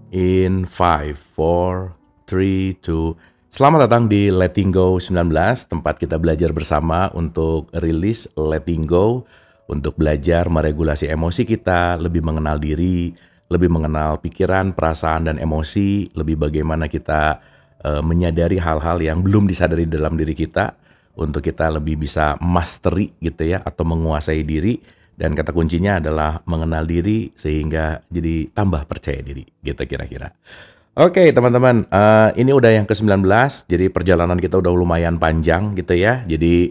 In 5, 4, 3, 2. Selamat datang di Letting Go 19, tempat kita belajar bersama untuk rilis letting go, untuk belajar meregulasi emosi kita, lebih mengenal diri, lebih mengenal pikiran, perasaan, dan emosi, lebih bagaimana kita menyadari hal-hal yang belum disadari dalam diri kita, untuk kita lebih bisa mastery gitu ya, atau menguasai diri. Dan kata kuncinya adalah mengenal diri sehingga jadi tambah percaya diri, gitu kira-kira. Oke teman-teman, ini udah yang ke-19, jadi perjalanan kita udah lumayan panjang gitu ya. Jadi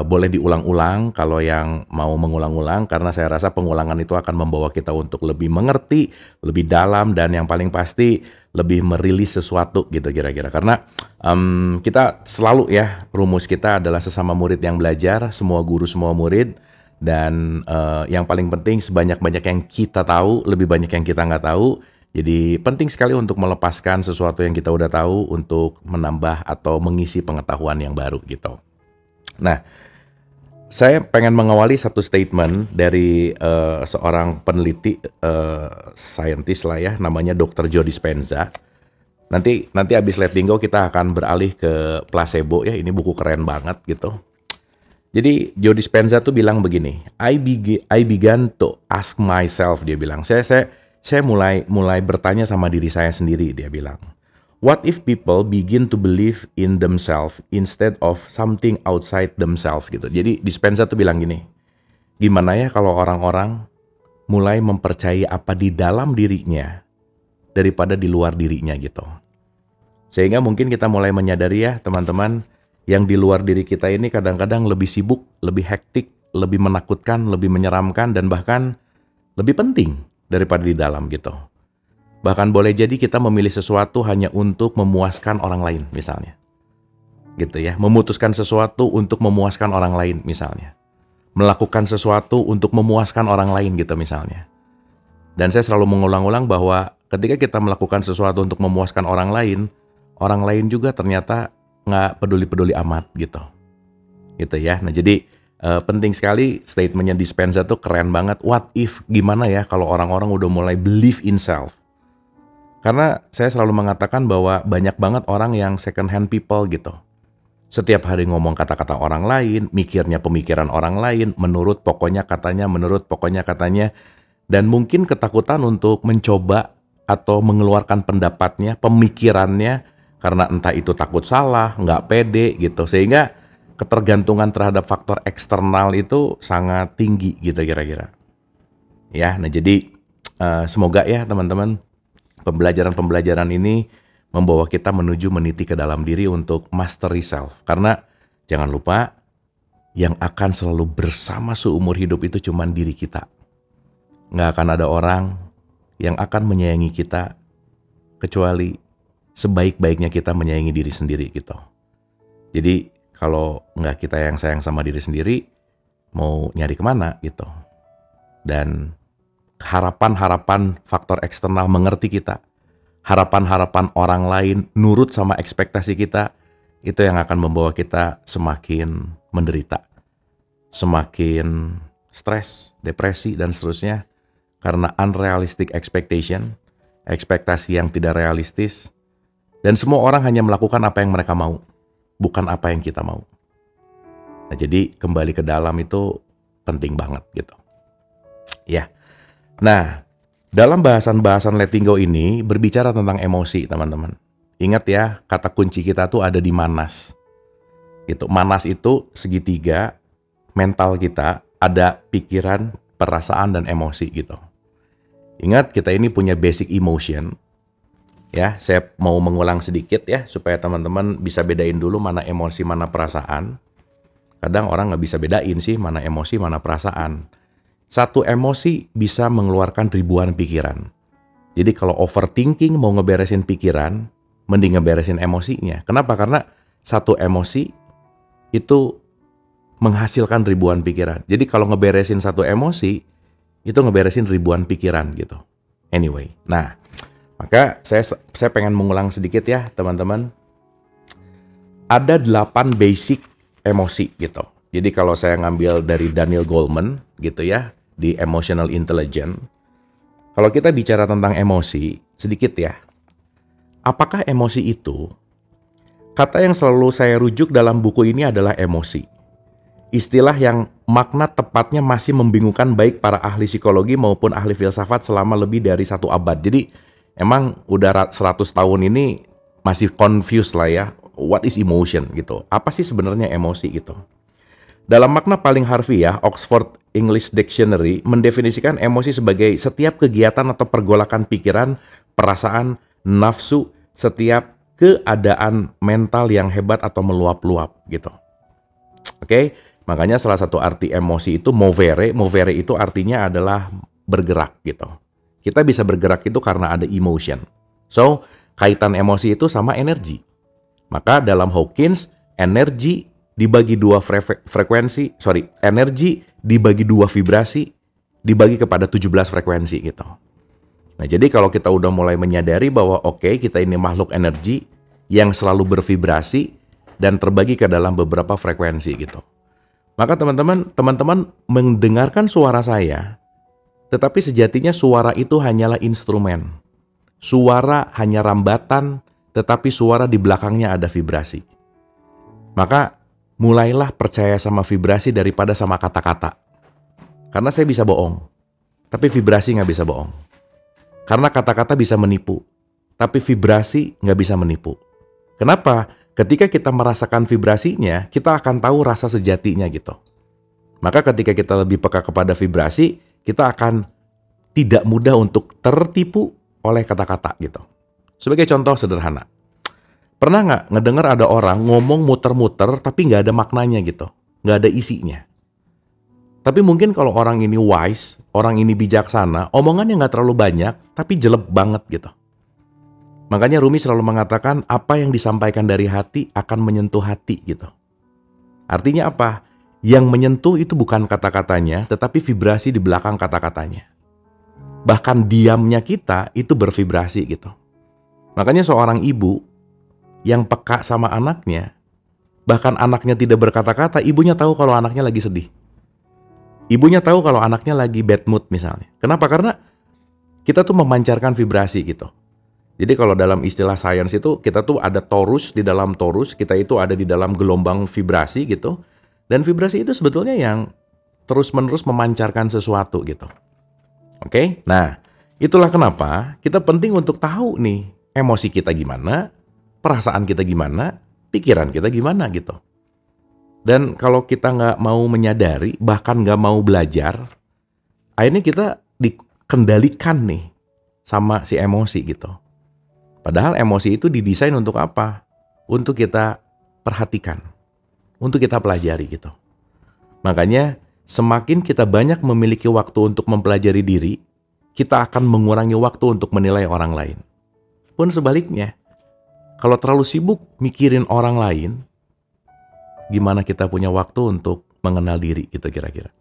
boleh diulang-ulang kalau yang mau mengulang-ulang, karena saya rasa pengulangan itu akan membawa kita untuk lebih mengerti, lebih dalam, dan yang paling pasti lebih merilis sesuatu gitu kira-kira. Karena kita selalu ya, rumus kita adalah sesama murid yang belajar, semua guru, semua murid. Dan yang paling penting sebanyak-banyak yang kita tahu, lebih banyak yang kita nggak tahu. Jadi penting sekali untuk melepaskan sesuatu yang kita udah tahu untuk menambah atau mengisi pengetahuan yang baru gitu. Nah, saya pengen mengawali satu statement dari seorang peneliti, saintis lah ya, namanya Dr. Joe Dispenza. Nanti abis letting go kita akan beralih ke placebo ya, ini buku keren banget gitu. Jadi Joe Dispenza tuh bilang begini, I began to ask myself, dia bilang. Saya mulai bertanya sama diri saya sendiri, dia bilang. What if people begin to believe in themselves instead of something outside themselves gitu. Jadi Dispenza tuh bilang gini, gimana ya kalau orang-orang mulai mempercayai apa di dalam dirinya daripada di luar dirinya gitu. Sehingga mungkin kita mulai menyadari ya teman-teman, yang di luar diri kita ini kadang-kadang lebih sibuk, lebih hektik, lebih menakutkan, lebih menyeramkan, dan bahkan lebih penting daripada di dalam gitu. Bahkan boleh jadi kita memilih sesuatu hanya untuk memuaskan orang lain misalnya. Gitu ya, memutuskan sesuatu untuk memuaskan orang lain misalnya. Melakukan sesuatu untuk memuaskan orang lain gitu misalnya. Dan saya selalu mengulang-ulang bahwa ketika kita melakukan sesuatu untuk memuaskan orang lain juga ternyata nggak peduli-peduli amat gitu ya. Nah jadi penting sekali statementnya Dispenza tuh keren banget. What if, gimana ya kalau orang-orang udah mulai believe in self. Karena saya selalu mengatakan bahwa banyak banget orang yang second hand people gitu. Setiap hari ngomong kata-kata orang lain, mikirnya pemikiran orang lain, menurut pokoknya katanya, dan mungkin ketakutan untuk mencoba atau mengeluarkan pendapatnya, pemikirannya, karena entah itu takut salah, nggak pede gitu. Sehingga ketergantungan terhadap faktor eksternal itu sangat tinggi gitu kira-kira. Ya, nah jadi semoga ya teman-teman pembelajaran ini membawa kita menuju meniti ke dalam diri untuk mastery self. Karena jangan lupa yang akan selalu bersama seumur hidup itu cuma diri kita. Nggak akan ada orang yang akan menyayangi kita kecuali sebaik-baiknya kita menyayangi diri sendiri gitu. Jadi kalau nggak kita yang sayang sama diri sendiri, mau nyari kemana gitu. Dan harapan-harapan faktor eksternal mengerti kita, harapan-harapan orang lain nurut sama ekspektasi kita, itu yang akan membawa kita semakin menderita, semakin stres, depresi, dan seterusnya. Karena unrealistic expectation, ekspektasi yang tidak realistis. Dan semua orang hanya melakukan apa yang mereka mau, bukan apa yang kita mau. Nah, jadi kembali ke dalam itu penting banget gitu. Ya. Nah, dalam bahasan-bahasan letting go ini berbicara tentang emosi, teman-teman. Ingat ya, kata kunci kita tuh ada di manas. Gitu. Manas itu segitiga mental kita, ada pikiran, perasaan, dan emosi gitu. Ingat, kita ini punya basic emotion. Ya, saya mau mengulang sedikit ya, supaya teman-teman bisa bedain dulu mana emosi, mana perasaan. Kadang orang nggak bisa bedain sih, mana emosi, mana perasaan. Satu emosi bisa mengeluarkan ribuan pikiran. Jadi kalau overthinking mau ngeberesin pikiran, mending ngeberesin emosinya. Kenapa? Karena satu emosi itu menghasilkan ribuan pikiran. Jadi kalau ngeberesin satu emosi, itu ngeberesin ribuan pikiran gitu. Anyway, nah, maka saya pengen mengulang sedikit ya teman-teman. Ada 8 basic emosi gitu. Jadi kalau saya ngambil dari Daniel Goleman gitu ya, di Emotional Intelligence, Kalau kita bicara tentang emosi, sedikit ya. Apakah emosi itu? Kata yang selalu saya rujuk dalam buku ini adalah emosi. Istilah yang makna tepatnya masih membingungkan baik para ahli psikologi maupun ahli filsafat selama lebih dari 1 abad. Jadi emang udah 100 tahun ini masih confused lah ya. What is emotion gitu? Apa sih sebenarnya emosi gitu? Dalam makna paling harfiah, Oxford English Dictionary mendefinisikan emosi sebagai setiap kegiatan atau pergolakan pikiran, perasaan, nafsu, setiap keadaan mental yang hebat atau meluap-luap gitu. Oke? Makanya salah satu arti emosi itu movere. Movere itu artinya adalah bergerak gitu. Kita bisa bergerak itu karena ada emotion. So, kaitan emosi itu sama energi. Maka dalam Hawkins, energi dibagi 2 energi dibagi 2 vibrasi, dibagi kepada 17 frekuensi gitu. Nah, jadi kalau kita udah mulai menyadari bahwa oke, kita ini makhluk energi yang selalu bervibrasi dan terbagi ke dalam beberapa frekuensi gitu. Maka teman-teman mendengarkan suara saya, tetapi sejatinya suara itu hanyalah instrumen. Suara hanya rambatan, tetapi suara di belakangnya ada vibrasi. Maka mulailah percaya sama vibrasi daripada sama kata-kata. Karena saya bisa bohong, tapi vibrasi nggak bisa bohong. Karena kata-kata bisa menipu, tapi vibrasi nggak bisa menipu. Kenapa? Ketika kita merasakan vibrasinya, kita akan tahu rasa sejatinya gitu. Maka ketika kita lebih peka kepada vibrasi, kita akan tidak mudah untuk tertipu oleh kata-kata gitu. Sebagai contoh sederhana. Pernah nggak ngedengar ada orang ngomong muter-muter tapi nggak ada maknanya gitu. Nggak ada isinya. Tapi mungkin kalau orang ini wise, orang ini bijaksana, omongannya nggak terlalu banyak, tapi jelek banget gitu. Makanya Rumi selalu mengatakan apa yang disampaikan dari hati akan menyentuh hati gitu. Artinya apa? Yang menyentuh itu bukan kata-katanya, tetapi vibrasi di belakang kata-katanya. Bahkan diamnya kita itu bervibrasi gitu. Makanya seorang ibu yang peka sama anaknya, bahkan anaknya tidak berkata-kata, ibunya tahu kalau anaknya lagi sedih. Ibunya tahu kalau anaknya lagi bad mood misalnya. Kenapa? Karena kita tuh memancarkan vibrasi gitu. Jadi kalau dalam istilah sains itu kita tuh ada torus, di dalam torus kita itu ada di dalam gelombang vibrasi gitu. Dan vibrasi itu sebetulnya yang terus-menerus memancarkan sesuatu gitu. Oke? Nah, itulah kenapa kita penting untuk tahu nih emosi kita gimana, perasaan kita gimana, pikiran kita gimana gitu. Dan kalau kita nggak mau menyadari, bahkan nggak mau belajar, akhirnya kita dikendalikan nih sama si emosi gitu. Padahal emosi itu didesain untuk apa? Untuk kita perhatikan, untuk kita pelajari gitu. Makanya semakin kita banyak memiliki waktu untuk mempelajari diri, kita akan mengurangi waktu untuk menilai orang lain. Pun sebaliknya, kalau terlalu sibuk mikirin orang lain, gimana kita punya waktu untuk mengenal diri gitu kira-kira.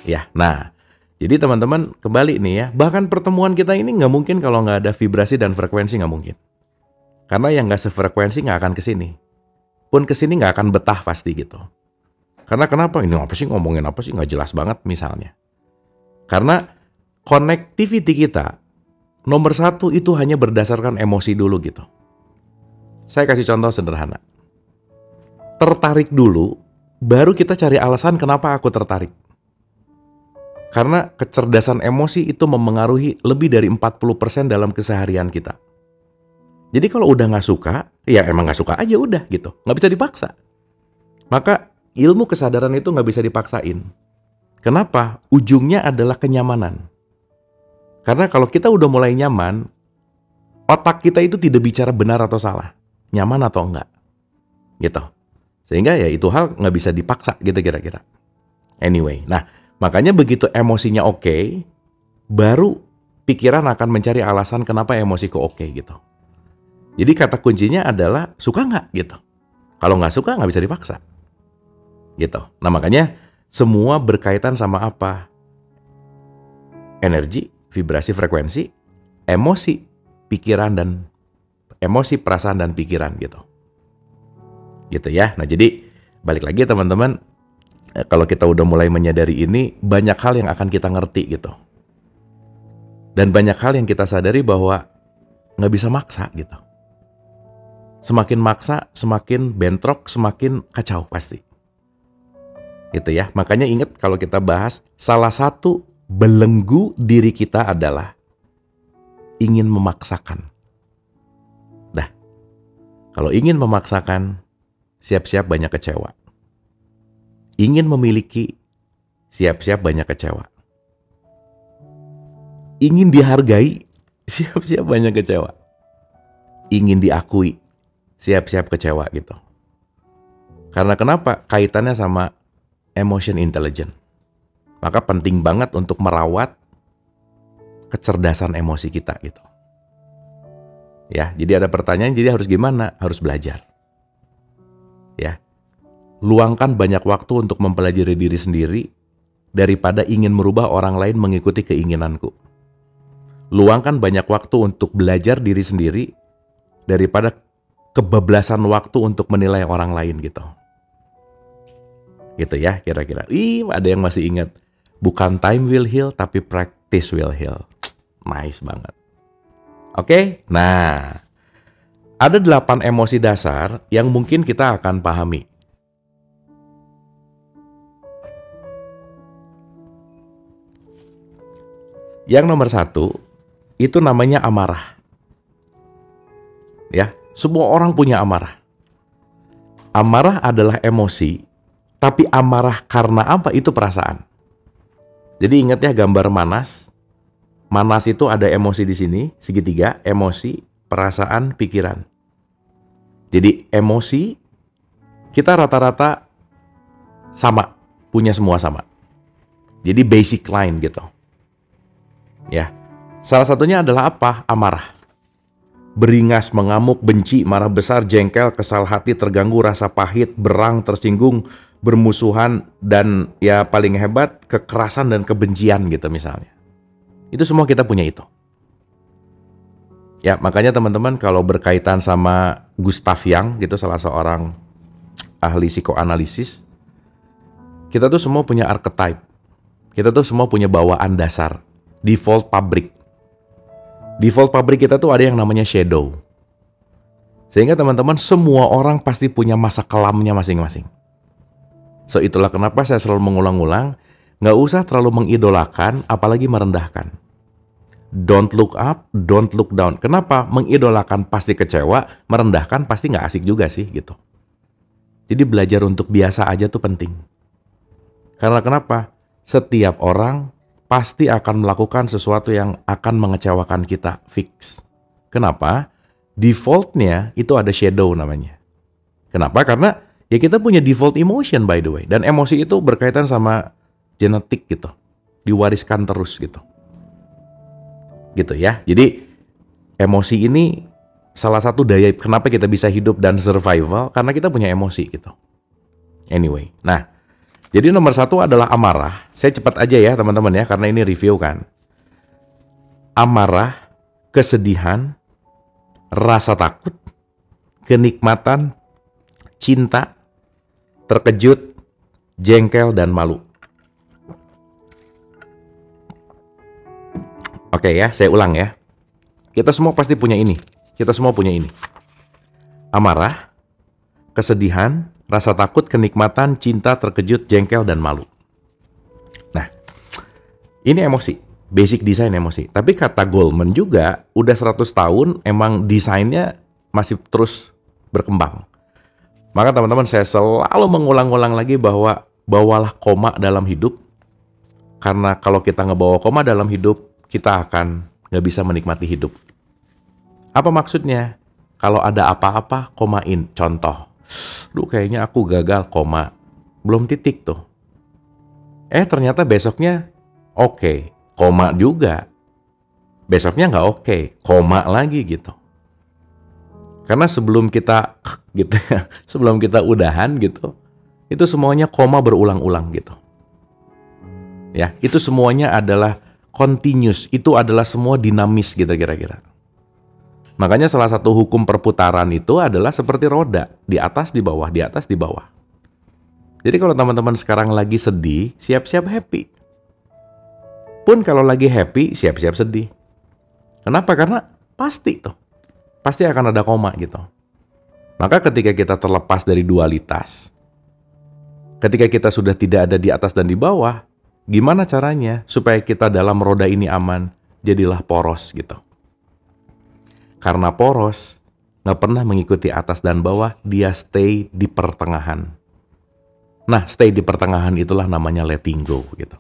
Ya, nah. Jadi teman-teman kembali nih ya, bahkan pertemuan kita ini nggak mungkin kalau nggak ada vibrasi dan frekuensi, nggak mungkin. Karena yang nggak sefrekuensi nggak akan kesini. Pun kesini nggak akan betah pasti gitu. Karena kenapa? Ini apa sih, ngomongin apa sih, nggak jelas banget misalnya. Karena connectivity kita, nomor 1 itu hanya berdasarkan emosi dulu gitu. Saya kasih contoh sederhana. Tertarik dulu, baru kita cari alasan kenapa aku tertarik. Karena kecerdasan emosi itu memengaruhi lebih dari 40% dalam keseharian kita. Jadi kalau udah nggak suka, ya emang nggak suka aja udah gitu. Nggak bisa dipaksa. Maka ilmu kesadaran itu nggak bisa dipaksain. Kenapa? Ujungnya adalah kenyamanan. Karena kalau kita udah mulai nyaman, otak kita itu tidak bicara benar atau salah. Nyaman atau enggak. Gitu. Sehingga ya itu hal nggak bisa dipaksa gitu kira-kira. Anyway, nah makanya begitu emosinya oke, baru pikiran akan mencari alasan kenapa emosiku oke gitu. Jadi kata kuncinya adalah suka nggak gitu. Kalau nggak suka nggak bisa dipaksa. Gitu. Nah makanya semua berkaitan sama apa? Energi, vibrasi, frekuensi, emosi, pikiran dan emosi, perasaan dan pikiran gitu. Gitu ya. Nah jadi balik lagi teman-teman. Kalau kita udah mulai menyadari ini, banyak hal yang akan kita ngerti gitu. Dan banyak hal yang kita sadari bahwa nggak bisa maksa gitu. Semakin maksa, semakin bentrok, semakin kacau pasti. Gitu ya. Makanya ingat kalau kita bahas, salah satu belenggu diri kita adalah ingin memaksakan. Dah, kalau ingin memaksakan, siap-siap banyak kecewa. Ingin memiliki, siap-siap banyak kecewa. Ingin dihargai, siap-siap banyak kecewa. Ingin diakui, siap-siap kecewa gitu. Karena kenapa? Kaitannya sama emotion intelligence. Maka penting banget untuk merawat kecerdasan emosi kita gitu. Ya, jadi ada pertanyaan, jadi harus gimana? Harus belajar. Ya. Luangkan banyak waktu untuk mempelajari diri sendiri daripada ingin merubah orang lain mengikuti keinginanku. Luangkan banyak waktu untuk belajar diri sendiri daripada kebablasan waktu untuk menilai orang lain gitu. Gitu ya kira-kira. Ada yang masih ingat. Bukan time will heal tapi practice will heal. Nice banget. Oke, nah ada 8 emosi dasar yang mungkin kita akan pahami. Yang nomor 1 itu namanya amarah. Ya, semua orang punya amarah. Amarah adalah emosi, tapi amarah karena apa? Itu perasaan. Jadi ingat ya gambar manas. Manas itu ada emosi di sini, segitiga, emosi, perasaan, pikiran. Jadi emosi kita rata-rata sama, punya semua sama. Jadi basic line gitu. Ya. Salah satunya adalah apa? Amarah. Beringas, mengamuk, benci, marah besar, jengkel, kesal hati, terganggu, rasa pahit, berang, tersinggung, bermusuhan, dan ya paling hebat, kekerasan dan kebencian gitu misalnya. Itu semua kita punya itu. Ya, makanya teman-teman kalau berkaitan sama Gustav Jung gitu, salah seorang ahli psikoanalisis, kita tuh semua punya archetype. Kita tuh semua punya bawaan dasar, default pabrik. Default pabrik kita tuh ada yang namanya shadow. Sehingga teman-teman semua orang pasti punya masa kelamnya masing-masing. So itulah kenapa saya selalu mengulang-ulang, nggak usah terlalu mengidolakan, apalagi merendahkan. Don't look up, don't look down. Kenapa? Mengidolakan pasti kecewa, merendahkan pasti nggak asik juga sih gitu. Jadi belajar untuk biasa aja tuh penting. Karena kenapa? Setiap orang pasti akan melakukan sesuatu yang akan mengecewakan kita, fix. Kenapa? Defaultnya itu ada shadow namanya. Kenapa? Karena ya kita punya default emotion by the way. Dan emosi itu berkaitan sama genetik gitu. Diwariskan terus gitu. Gitu ya. Jadi emosi ini salah satu daya kenapa kita bisa hidup dan survival. Karena kita punya emosi gitu. Anyway, nah. Jadi nomor 1 adalah amarah. Saya cepat aja ya teman-teman ya, karena ini review kan. Amarah, kesedihan, rasa takut, kenikmatan, cinta, terkejut, jengkel, dan malu. Oke ya, saya ulang ya. Kita semua pasti punya ini. Kita semua punya ini. Amarah, kesedihan, rasa takut, kenikmatan, cinta, terkejut, jengkel, dan malu. Nah, ini emosi. Basic design emosi. Tapi kata Goleman juga, udah 100 tahun emang desainnya masih terus berkembang. Maka teman-teman saya selalu mengulang-ulang lagi bahwa bawalah koma dalam hidup. Karena kalau kita ngebawa koma dalam hidup, kita akan nggak bisa menikmati hidup. Apa maksudnya? Kalau ada apa-apa, komain. Contoh. Duh kayaknya aku gagal, koma. Belum titik tuh. Ternyata besoknya oke, koma juga. Besoknya nggak oke, koma lagi gitu. Karena sebelum kita gitu ya, sebelum kita udahan gitu, itu semuanya koma berulang-ulang gitu. Ya, itu semuanya adalah continuous, itu adalah semua dinamis gitu kira-kira. Makanya salah satu hukum perputaran itu adalah seperti roda, di atas, di bawah, di atas, di bawah. Jadi kalau teman-teman sekarang lagi sedih, siap-siap happy. Pun kalau lagi happy, siap-siap sedih. Kenapa? Karena pasti akan ada koma gitu. Maka ketika kita terlepas dari dualitas, ketika kita sudah tidak ada di atas dan di bawah, gimana caranya supaya kita dalam roda ini aman? Jadilah poros gitu. Karena poros nggak pernah mengikuti atas dan bawah, dia stay di pertengahan. Nah, stay di pertengahan itulah namanya letting go gitu.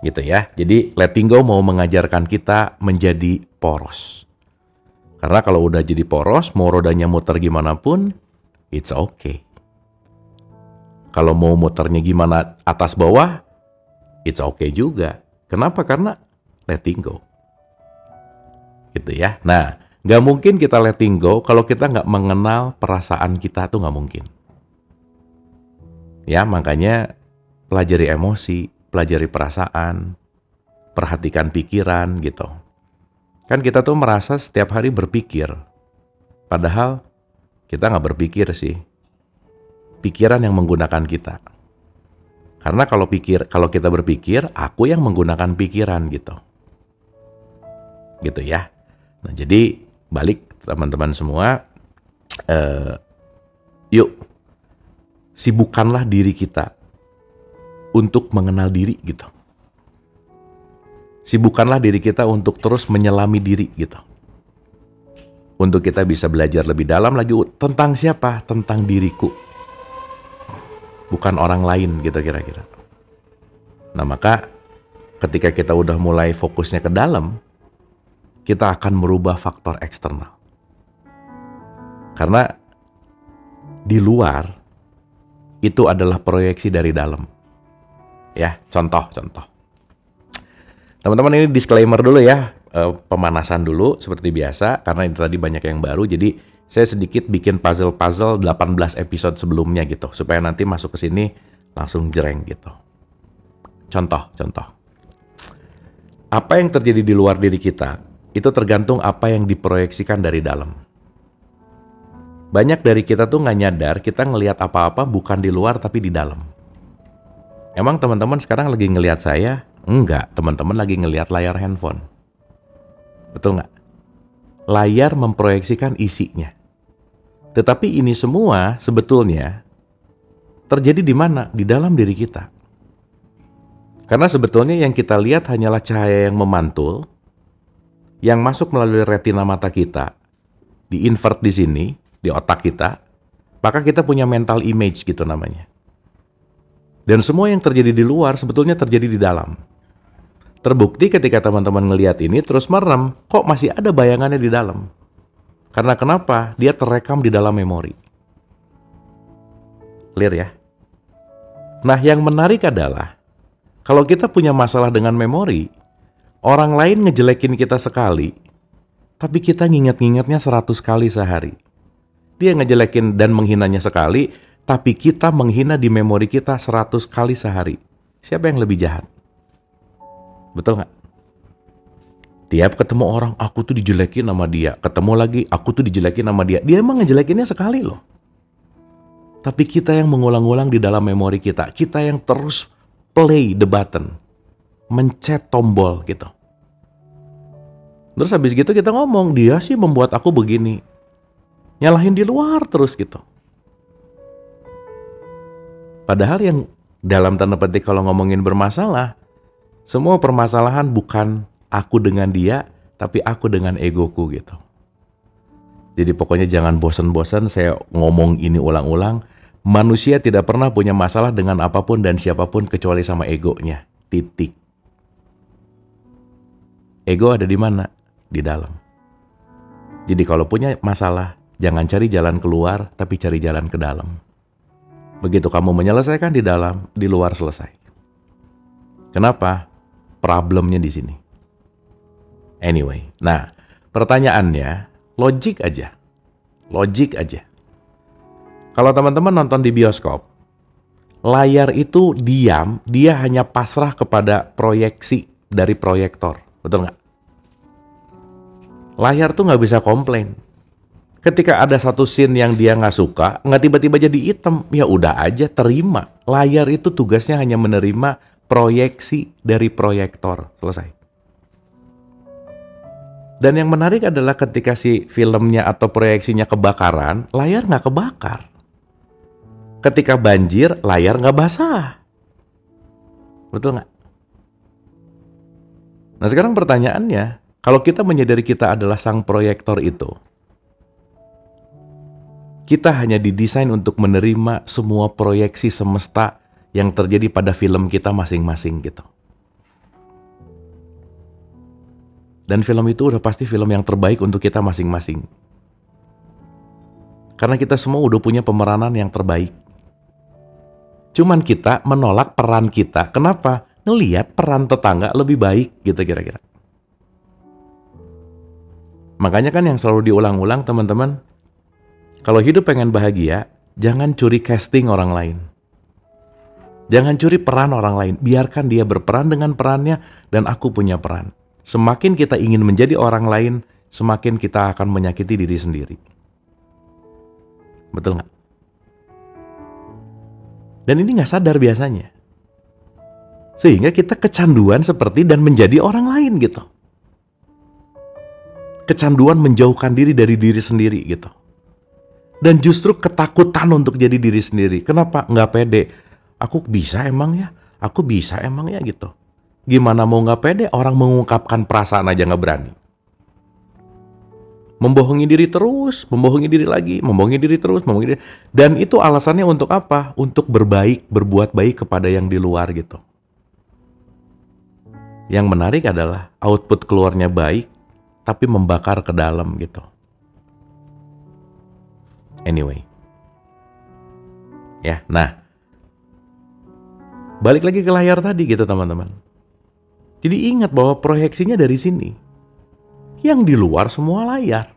Gitu ya. Jadi letting go mau mengajarkan kita menjadi poros. Karena kalau udah jadi poros, mau rodanya muter gimana pun, it's okay. Kalau mau muternya gimana atas bawah, it's okay juga. Kenapa? Karena letting go. Gitu ya. Nah, nggak mungkin kita letting go kalau kita nggak mengenal perasaan kita, tuh nggak mungkin. Ya, makanya pelajari emosi, pelajari perasaan, perhatikan pikiran gitu. Kan kita tuh merasa setiap hari berpikir, padahal kita nggak berpikir sih. Pikiran yang menggunakan kita. Karena kalau kita berpikir, aku yang menggunakan pikiran gitu. Gitu ya. Nah, jadi balik teman-teman semua, yuk sibukkanlah diri kita untuk mengenal diri gitu. Sibukkanlah diri kita untuk terus menyelami diri gitu. Untuk kita bisa belajar lebih dalam lagi tentang siapa? Tentang diriku. Bukan orang lain gitu kira-kira. Nah, maka ketika kita udah mulai fokusnya ke dalam, kita akan merubah faktor eksternal. Karena di luar itu adalah proyeksi dari dalam. Ya, contoh. Teman-teman, ini disclaimer dulu ya, pemanasan dulu seperti biasa, karena ini tadi banyak yang baru, jadi saya sedikit bikin puzzle 18 episode sebelumnya gitu, supaya nanti masuk ke sini langsung jreng gitu. Contoh. Apa yang terjadi di luar diri kita, itu tergantung apa yang diproyeksikan dari dalam. Banyak dari kita tuh nggak nyadar, kita ngelihat apa-apa bukan di luar tapi di dalam. Emang teman-teman sekarang lagi ngelihat saya? Enggak, teman-teman lagi ngelihat layar handphone. Betul nggak? Layar memproyeksikan isinya. Tetapi ini semua sebetulnya terjadi di mana? Di dalam diri kita. Karena sebetulnya yang kita lihat hanyalah cahaya yang memantul, yang masuk melalui retina mata kita, di-invert di sini, di otak kita, maka kita punya mental image gitu namanya. Dan semua yang terjadi di luar sebetulnya terjadi di dalam. Terbukti ketika teman-teman ngelihat ini terus merem, kok masih ada bayangannya di dalam. Karena kenapa? Dia terekam di dalam memori. Clear ya? Nah, yang menarik adalah, kalau kita punya masalah dengan memori, orang lain ngejelekin kita sekali, tapi kita nginget-ngingetnya 100 kali sehari. Dia ngejelekin dan menghinanya sekali, tapi kita menghina di memori kita 100 kali sehari. Siapa yang lebih jahat? Betul nggak? Tiap ketemu orang, aku tuh dijelekin sama dia. Ketemu lagi, aku tuh dijelekin sama dia. Dia emang ngejelekinnya sekali loh. Tapi kita yang mengulang-ulang di dalam memori kita. Kita yang terus play the button. Mencet tombol gitu. Terus habis gitu kita ngomong, dia sih membuat aku begini. Nyalahin di luar terus gitu. Padahal yang dalam tanda petik kalau ngomongin bermasalah, semua permasalahan bukan aku dengan dia, tapi aku dengan egoku gitu. Jadi pokoknya jangan bosan-bosan saya ngomong ini ulang-ulang. Manusia tidak pernah punya masalah dengan apapun dan siapapun kecuali sama egonya. Titik. Ego ada di mana? Di dalam. Jadi kalau punya masalah, jangan cari jalan keluar, tapi cari jalan ke dalam. Begitu kamu menyelesaikan di dalam, di luar selesai. Kenapa? Problemnya di sini. Anyway, nah pertanyaannya, logik aja. Kalau teman-teman nonton di bioskop, layar itu diam, dia hanya pasrah kepada proyeksi dari proyektor. Betul nggak? Layar tuh nggak bisa komplain. Ketika ada satu scene yang dia nggak suka, nggak tiba-tiba jadi hitam, ya udah aja terima. Layar itu tugasnya hanya menerima proyeksi dari proyektor. Selesai. Dan yang menarik adalah ketika si filmnya atau proyeksinya kebakaran, layar nggak kebakar. Ketika banjir, layar nggak basah. Betul nggak? Nah sekarang pertanyaannya, kalau kita menyadari kita adalah sang proyektor itu, kita hanya didesain untuk menerima semua proyeksi semesta yang terjadi pada film kita masing-masing gitu. Dan film itu udah pasti film yang terbaik untuk kita masing-masing. Karena kita semua udah punya pemeranan yang terbaik. Cuman kita menolak peran kita. Kenapa? Ngelihat peran tetangga lebih baik gitu kira-kira. Makanya kan yang selalu diulang-ulang teman-teman, kalau hidup pengen bahagia, jangan curi casting orang lain. Jangan curi peran orang lain. Biarkan dia berperan dengan perannya dan aku punya peran. Semakin kita ingin menjadi orang lain, semakin kita akan menyakiti diri sendiri. Betul nggak? Dan ini nggak sadar biasanya. Sehingga kita kecanduan seperti dan menjadi orang lain gitu. Kecanduan menjauhkan diri dari diri sendiri gitu. Dan justru ketakutan untuk jadi diri sendiri. Kenapa? Nggak pede. Aku bisa emang ya? Aku bisa emang ya gitu. Gimana mau nggak pede? Orang mengungkapkan perasaan aja nggak berani. Membohongi diri terus, membohongi diri lagi, membohongi diri terus, membohongi diri. Dan itu alasannya untuk apa? Untuk berbaik, berbuat baik kepada yang di luar gitu. Yang menarik adalah output keluarnya baik, tapi membakar ke dalam gitu. Anyway. Ya, nah. Balik lagi ke layar tadi gitu teman-teman. Jadi ingat bahwa proyeksinya dari sini. Yang di luar semua layar.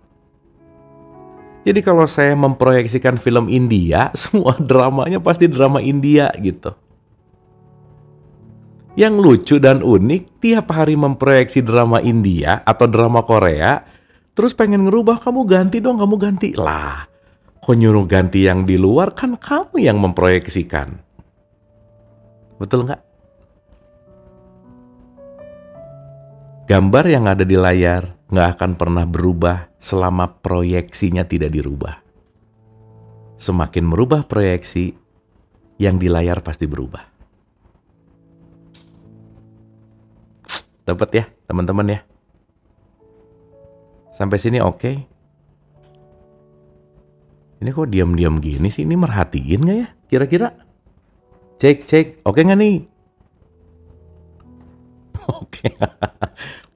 Jadi kalau saya memproyeksikan film India, semua dramanya pasti drama India gitu. Yang lucu dan unik, tiap hari memproyeksi drama India atau drama Korea, terus pengen ngerubah, kamu ganti dong, kamu ganti. Lah, kok nyuruh ganti yang di luar, kan kamu yang memproyeksikan. Betul nggak? Gambar yang ada di layar nggak akan pernah berubah selama proyeksinya tidak dirubah. Semakin merubah proyeksi, yang di layar pasti berubah. Dapat ya teman-teman ya? Sampai sini oke? Ini kok diam-diam gini sih? Ini merhatiin nggak ya kira-kira? Cek, oke nggak nih? Oke,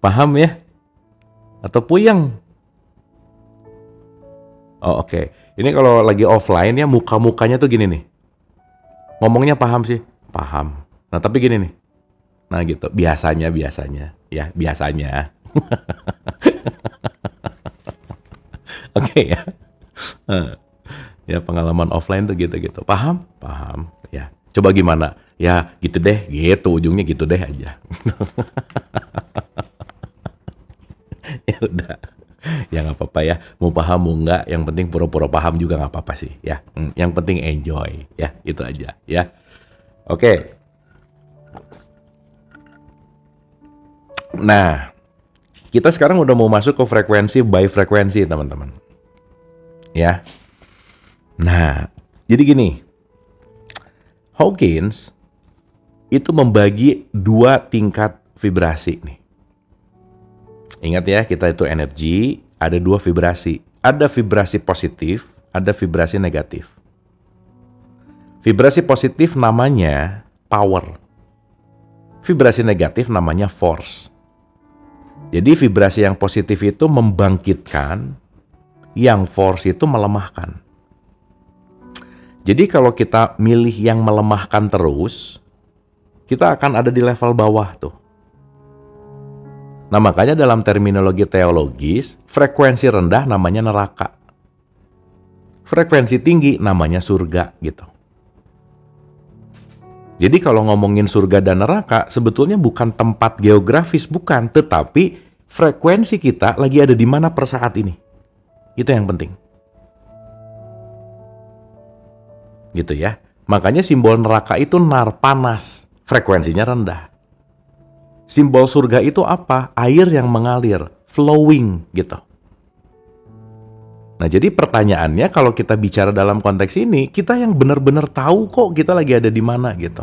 paham ya? Atau puyeng? Oh oke. Ini kalau lagi offline ya muka-mukanya tuh gini nih. Ngomongnya paham sih? Paham. Nah tapi gini nih. Nah gitu, biasanya. Ya, biasanya. Oke ya. Ya pengalaman offline tuh gitu-gitu. Paham? Paham. Ya. Coba gimana? Ya gitu deh, gitu. Ujungnya gitu deh aja. Ya udah. Ya nggak apa-apa ya. Mau paham mau nggak, yang penting pura-pura paham juga nggak apa-apa sih. Ya, yang penting enjoy. Ya, itu aja. Ya. Oke. Nah, kita sekarang udah mau masuk ke frekuensi by frekuensi, teman-teman. Ya. Nah, jadi gini. Hawkins itu membagi 2 tingkat vibrasi nih. Ingat ya, kita itu energi, ada 2 vibrasi. Ada vibrasi positif, ada vibrasi negatif. Vibrasi positif namanya power. Vibrasi negatif namanya force. Jadi vibrasi yang positif itu membangkitkan, yang force itu melemahkan. Jadi kalau kita milih yang melemahkan terus, kita akan ada di level bawah tuh. Nah makanya dalam terminologi teologis, frekuensi rendah namanya neraka. Frekuensi tinggi namanya surga gitu. Jadi kalau ngomongin surga dan neraka, sebetulnya bukan tempat geografis, bukan. Tetapi frekuensi kita lagi ada di mana per saat ini. Itu yang penting. Gitu ya. Makanya simbol neraka itu nar, panas. Frekuensinya rendah. Simbol surga itu apa? Air yang mengalir. flowing gitu. Nah, jadi pertanyaannya kalau kita bicara dalam konteks ini, kita yang benar-benar tahu kok kita lagi ada di mana gitu.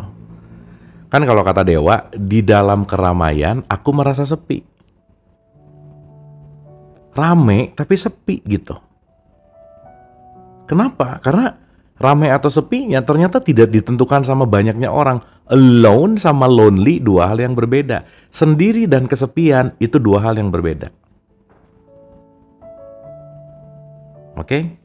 Kan kalau kata Dewa, di dalam keramaian aku merasa sepi. Rame tapi sepi gitu. Kenapa? Karena rame atau sepinya ternyata tidak ditentukan sama banyaknya orang. Alone sama lonely dua hal yang berbeda. Sendiri dan kesepian itu dua hal yang berbeda. Oke?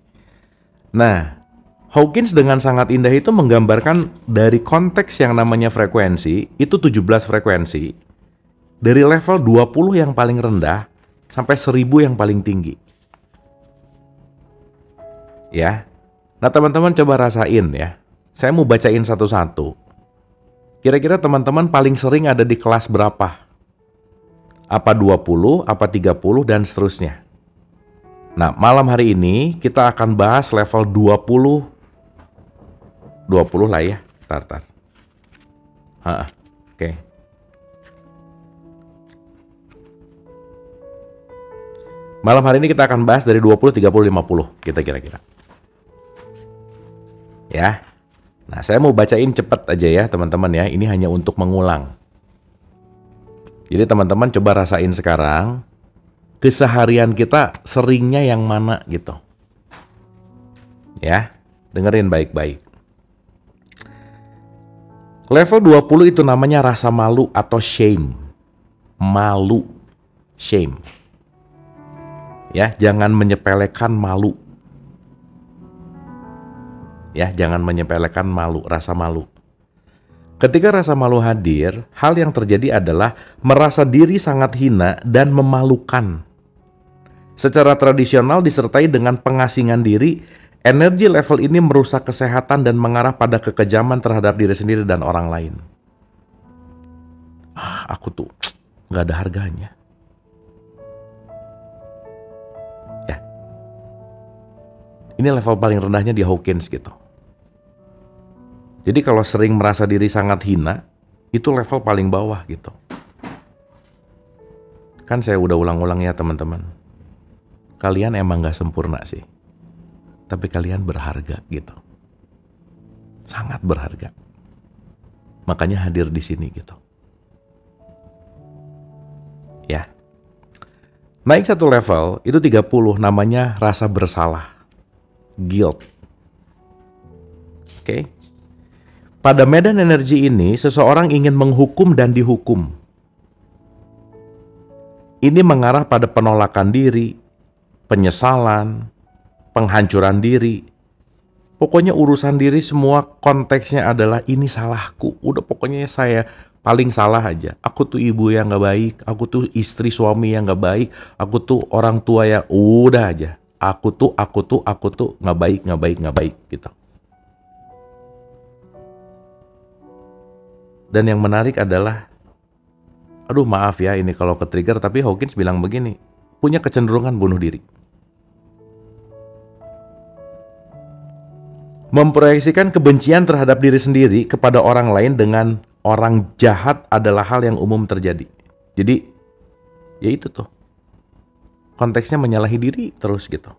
Nah, Hawkins dengan sangat indah itu menggambarkan dari konteks yang namanya frekuensi, itu 17 frekuensi, dari level 20 yang paling rendah sampai 1000 yang paling tinggi. Ya. Nah, teman-teman coba rasain ya. Saya mau bacain satu-satu. Kira-kira teman-teman paling sering ada di kelas berapa? Apa 20, apa 30, dan seterusnya. Nah, malam hari ini kita akan bahas level 20. 20 lah ya. Tar. Oke. Malam hari ini kita akan bahas dari 20, 30, 50. Kita kira-kira. Ya. Nah, saya mau bacain cepet aja ya, teman-teman ya. Ini hanya untuk mengulang. Jadi teman-teman coba rasain sekarang. Keseharian kita seringnya yang mana gitu. Ya, dengerin baik-baik. Level 20 itu namanya rasa malu atau shame. Malu, shame. Ya, jangan menyepelekan malu. Ya, jangan menyepelekan malu, rasa malu. Ketika rasa malu hadir, hal yang terjadi adalah merasa diri sangat hina dan memalukan. Secara tradisional disertai dengan pengasingan diri, energi level ini merusak kesehatan dan mengarah pada kekejaman terhadap diri sendiri dan orang lain. Aku tuh gak ada harganya. Ya. Ini level paling rendahnya di Hawkins gitu. Jadi kalau sering merasa diri sangat hina, itu level paling bawah gitu. Kan saya udah ulang-ulang ya teman-teman. Kalian emang gak sempurna sih. Tapi kalian berharga gitu. Sangat berharga. Makanya hadir di sini gitu. Ya. Naik satu level, itu 30 namanya rasa bersalah. Guilt. Oke. Pada medan energi ini, seseorang ingin menghukum dan dihukum. Ini mengarah pada penolakan diri, penyesalan, penghancuran diri. Pokoknya urusan diri semua konteksnya adalah ini salahku. Udah pokoknya saya paling salah aja. Aku tuh ibu yang gak baik, aku tuh istri suami yang gak baik, aku tuh orang tua yang udah aja. Aku tuh gak baik gitu. Dan yang menarik adalah, aduh maaf ya ini kalau ke-trigger, tapi Hawkins bilang begini, punya kecenderungan bunuh diri. Memproyeksikan kebencian terhadap diri sendiri kepada orang lain dengan orang jahat adalah hal yang umum terjadi. Jadi, ya itu tuh. Konteksnya menyalahi diri terus gitu.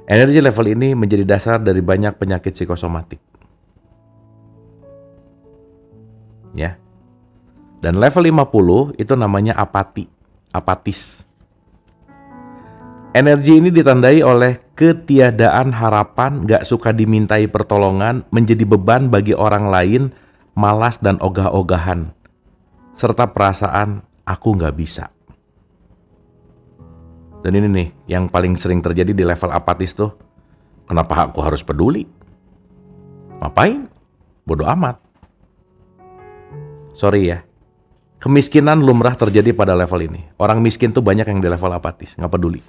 Energi level ini menjadi dasar dari banyak penyakit psikosomatik. Ya. Dan level 50 itu namanya apati. Apatis. Energi ini ditandai oleh ketiadaan harapan, gak suka dimintai pertolongan, menjadi beban bagi orang lain, malas dan ogah-ogahan, serta perasaan aku gak bisa. Dan ini nih yang paling sering terjadi di level apatis tuh. Kenapa aku harus peduli? Ngapain? Bodoh amat. Sorry ya. Kemiskinan lumrah terjadi pada level ini. Orang miskin tuh banyak yang di level apatis, nggak peduli.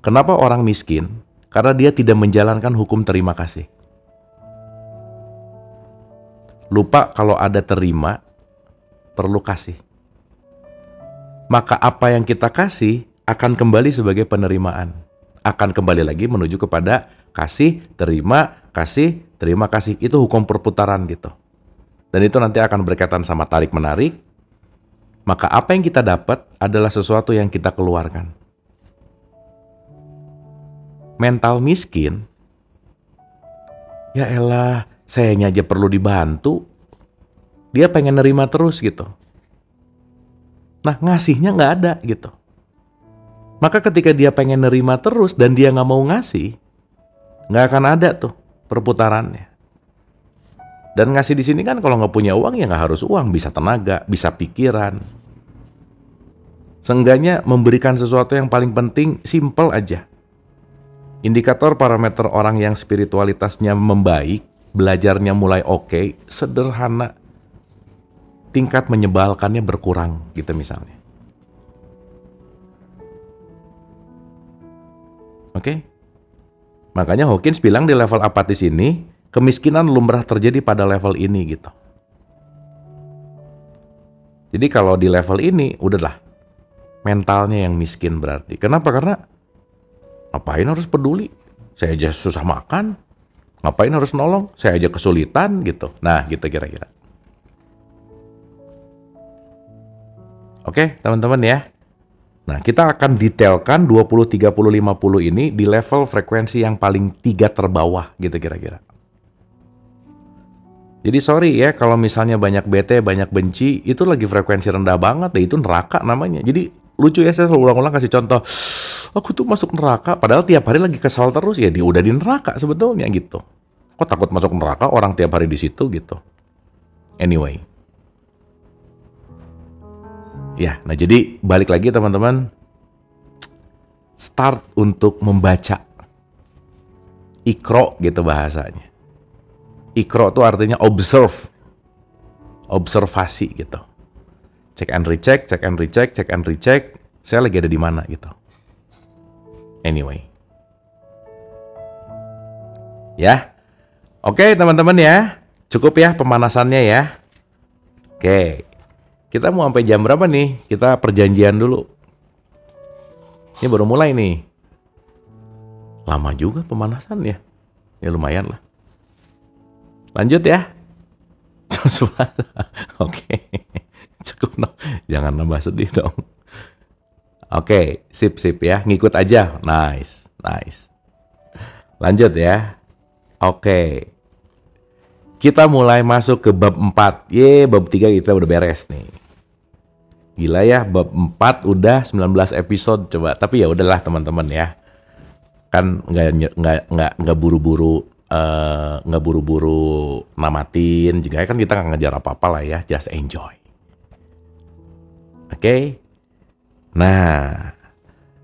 Kenapa orang miskin? Karena dia tidak menjalankan hukum terima kasih. Lupa kalau ada terima, perlu kasih. Maka apa yang kita kasih akan kembali sebagai penerimaan. Akan kembali lagi menuju kepada kasih, terima, kasih, terima kasih. Itu hukum perputaran gitu. Dan itu nanti akan berkaitan sama tarik-menarik. Maka apa yang kita dapat adalah sesuatu yang kita keluarkan. Mental miskin, ya elah, sayanya aja perlu dibantu. Dia pengen nerima terus gitu. Nah, ngasihnya nggak ada gitu. Maka ketika dia pengen nerima terus dan dia nggak mau ngasih, nggak akan ada tuh perputarannya. Dan ngasih di sini kan kalau nggak punya uang ya nggak harus uang, bisa tenaga, bisa pikiran. Seenggaknya memberikan sesuatu yang paling penting, simple aja. Indikator parameter orang yang spiritualitasnya membaik, belajarnya mulai oke, sederhana. Tingkat menyebalkannya berkurang gitu misalnya. Oke? Makanya Hawkins bilang di level apatis ini, kemiskinan lumrah terjadi pada level ini gitu. Jadi kalau di level ini, udahlah. Mentalnya yang miskin berarti. Kenapa? Karena ngapain harus peduli? Saya aja susah makan. Ngapain harus nolong? Saya aja kesulitan gitu. Nah, gitu kira-kira. Oke, teman-teman ya. Nah, kita akan detailkan 20, 30, 50 ini di level frekuensi yang paling 3 terbawah gitu kira-kira. Jadi sorry ya kalau misalnya banyak bete, banyak benci, itu lagi frekuensi rendah banget, itu neraka namanya. Jadi lucu ya, saya selalu ulang-ulang kasih contoh. Aku tuh masuk neraka, padahal tiap hari lagi kesal terus, ya dia udah di neraka sebetulnya gitu. Kok takut masuk neraka orang tiap hari di situ gitu. Anyway. Ya, nah jadi balik lagi teman-teman. Start untuk membaca. Iqra gitu bahasanya. Iqra itu artinya observe. Observasi gitu. Check and recheck, check and recheck, check and recheck. Saya lagi ada di mana gitu. Anyway. Ya. Oke teman-teman ya. Cukup ya pemanasannya ya. Oke. Kita mau sampai jam berapa nih? Kita perjanjian dulu. Ini baru mulai nih. Lama juga pemanasan ya. Ya lumayan lah. Lanjut ya. Oke. Cukup no. Jangan nambah sedih dong. Oke, sip ya. Ngikut aja. Nice. Lanjut ya. Oke. Kita mulai masuk ke bab 4. Bab 3 kita udah beres nih. Gila ya, bab 4 udah 19 episode coba. Tapi ya udahlah teman-teman ya. Kan nggak buru-buru namatin juga kan, kita nggak ngejar apa-apa lah ya, just enjoy. Oke. Nah,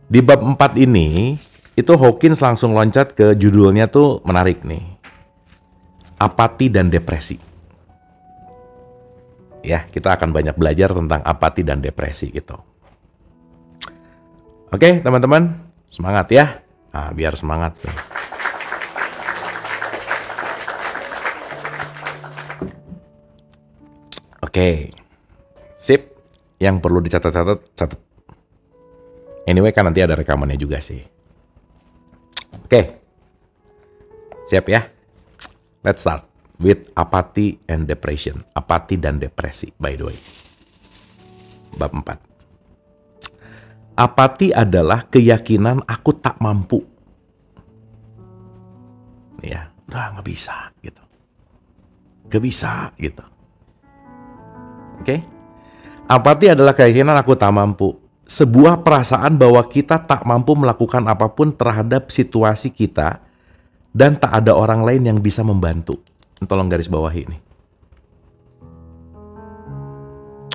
di bab 4 ini itu Hawkins langsung loncat ke judulnya tuh menarik nih. Apati dan depresi. Ya, kita akan banyak belajar tentang apati dan depresi gitu. Oke, teman-teman, semangat ya. Nah, biar semangat. Oke, sip. Yang perlu dicatat-catat, catat. Anyway, kan nanti ada rekamannya juga sih. Oke, siap ya. Let's start with apathy and depression. Apati dan depresi, by the way. Bab 4. Apati adalah keyakinan aku tak mampu. Ya, udah nggak bisa gitu. Nggak bisa gitu. Oke? Apati adalah keyakinan aku tak mampu. Sebuah perasaan bahwa kita tak mampu melakukan apapun terhadap situasi kita dan tak ada orang lain yang bisa membantu. Tolong garis bawahi ini.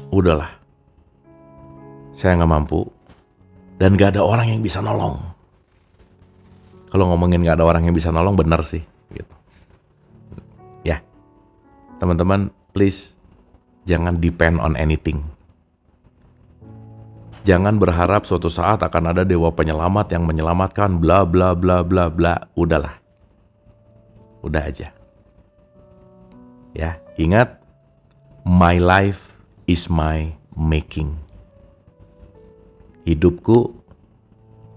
Udahlah. Saya nggak mampu. Dan nggak ada orang yang bisa nolong. Kalau ngomongin nggak ada orang yang bisa nolong, benar sih. Gitu. Ya. Teman-teman, please. Jangan depend on anything. Jangan berharap suatu saat akan ada dewa penyelamat yang menyelamatkan bla bla bla bla bla. Udahlah. Udah aja. Ya, ingat, my life is my making. Hidupku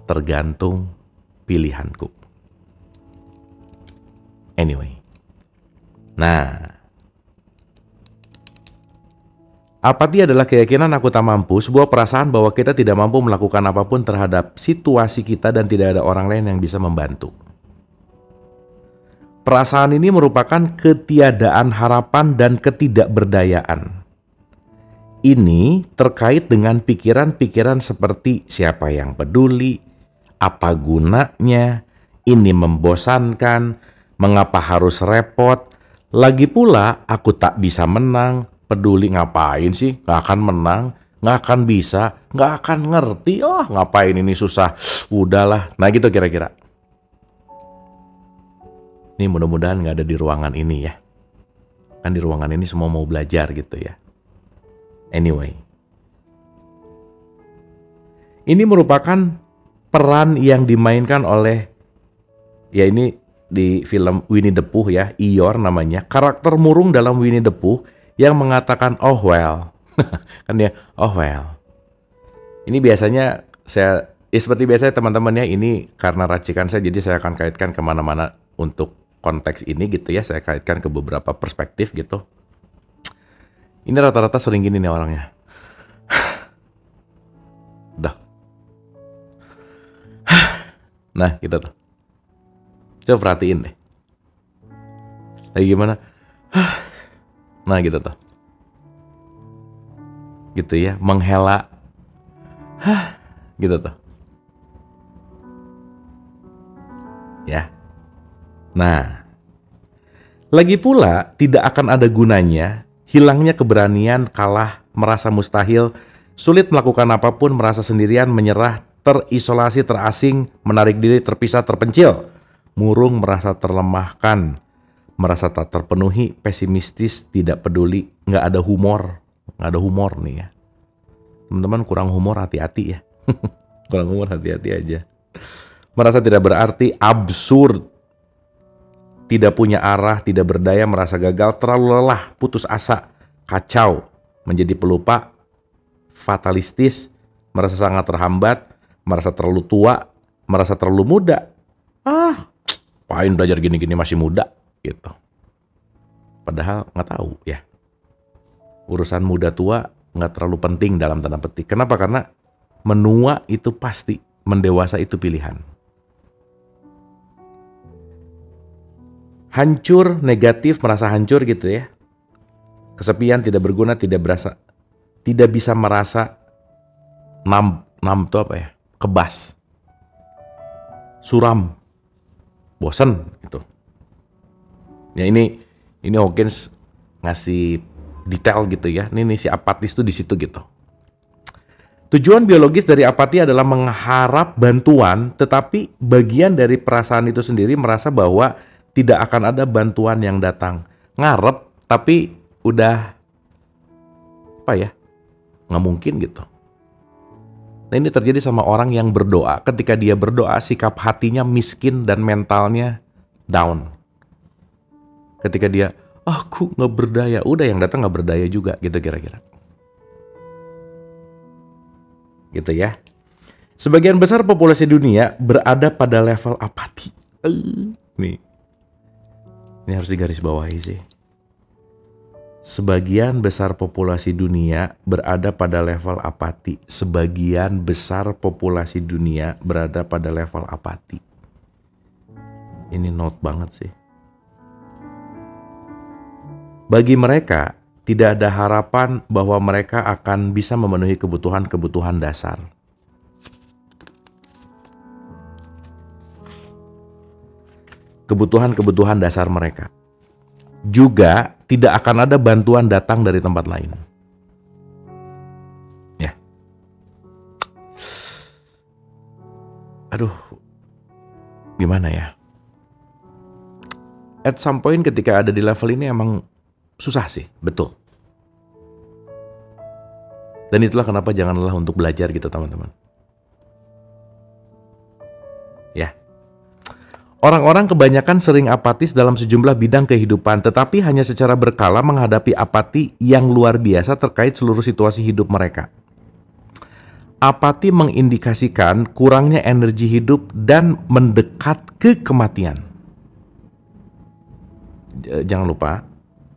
tergantung pilihanku. Anyway, Nah, apati adalah keyakinan aku tak mampu, sebuah perasaan bahwa kita tidak mampu melakukan apapun terhadap situasi kita dan tidak ada orang lain yang bisa membantu. Perasaan ini merupakan ketiadaan harapan dan ketidakberdayaan. Ini terkait dengan pikiran-pikiran seperti siapa yang peduli, apa gunanya, ini membosankan, mengapa harus repot, lagi pula aku tak bisa menang, peduli ngapain sih, gak akan menang, gak akan bisa, gak akan ngerti, oh ngapain ini susah, udahlah. Nah gitu kira-kira. Ini mudah-mudahan gak ada di ruangan ini ya. Kan di ruangan ini semua mau belajar gitu ya. Anyway. Ini merupakan peran yang dimainkan oleh, ya ini di film Winnie the Pooh ya, Eeyore namanya. Karakter murung dalam Winnie the Pooh yang mengatakan, oh well. Kan dia, oh well. Ini biasanya saya, seperti biasa teman-teman ya, ini karena racikan saya, jadi saya akan kaitkan kemana-mana untuk konteks ini gitu ya, saya kaitkan ke beberapa perspektif gitu. Ini rata-rata sering gini nih orangnya. Dah. Nah gitu tuh. Coba perhatiin deh. Lagi gimana? Nah gitu tuh. Gitu ya, menghela. Gitu tuh. Ya. Nah, lagi pula tidak akan ada gunanya hilangnya keberanian, kalah, merasa mustahil, sulit melakukan apapun, merasa sendirian, menyerah, terisolasi, terasing, menarik diri, terpisah, terpencil, murung, merasa terlemahkan, merasa tak terpenuhi, pesimistis, tidak peduli, nggak ada humor nih ya. Teman-teman kurang humor hati-hati ya. Kurang humor hati-hati aja. Merasa tidak berarti, absurd, tidak punya arah, tidak berdaya, merasa gagal, terlalu lelah, putus asa, kacau, menjadi pelupa, fatalistis, merasa sangat terhambat, merasa terlalu tua, merasa terlalu muda. Paling belajar gini-gini masih muda gitu. Padahal nggak tahu ya. Urusan muda tua nggak terlalu penting dalam tanda petik. Kenapa? Karena menua itu pasti, mendewasa itu pilihan. Hancur, negatif, merasa hancur gitu ya. Kesepian, tidak berguna, tidak bisa merasa nam itu apa ya? Kebas. Suram. Bosen gitu. Ya ini Hawkins ngasih detail gitu ya. Ini si apatis tuh di situ gitu. Tujuan biologis dari apati adalah mengharap bantuan, tetapi bagian dari perasaan itu sendiri merasa bahwa tidak akan ada bantuan yang datang. Ngarep, tapi udah apa ya? Nggak mungkin gitu. Nah ini terjadi sama orang yang berdoa. Ketika dia berdoa, sikap hatinya miskin dan mentalnya down. Ketika dia, aku nggak berdaya. Udah yang datang nggak berdaya juga gitu kira-kira. Gitu ya. Sebagian besar populasi dunia berada pada level apati. Ini harus digarisbawahi sih. Sebagian besar populasi dunia berada pada level apati. Sebagian besar populasi dunia berada pada level apati. Ini note banget sih. Bagi mereka, tidak ada harapan bahwa mereka akan bisa memenuhi kebutuhan-kebutuhan dasar. Kebutuhan-kebutuhan dasar mereka. Juga tidak akan ada bantuan datang dari tempat lain. Ya. Aduh. Gimana ya? At some point ketika ada di level ini emang susah sih, betul. Dan itulah kenapa jangan lelah untuk belajar gitu teman-teman. Ya. Orang-orang kebanyakan sering apatis dalam sejumlah bidang kehidupan, tetapi hanya secara berkala menghadapi apati yang luar biasa terkait seluruh situasi hidup mereka. Apati mengindikasikan kurangnya energi hidup dan mendekat ke kematian. Jangan lupa,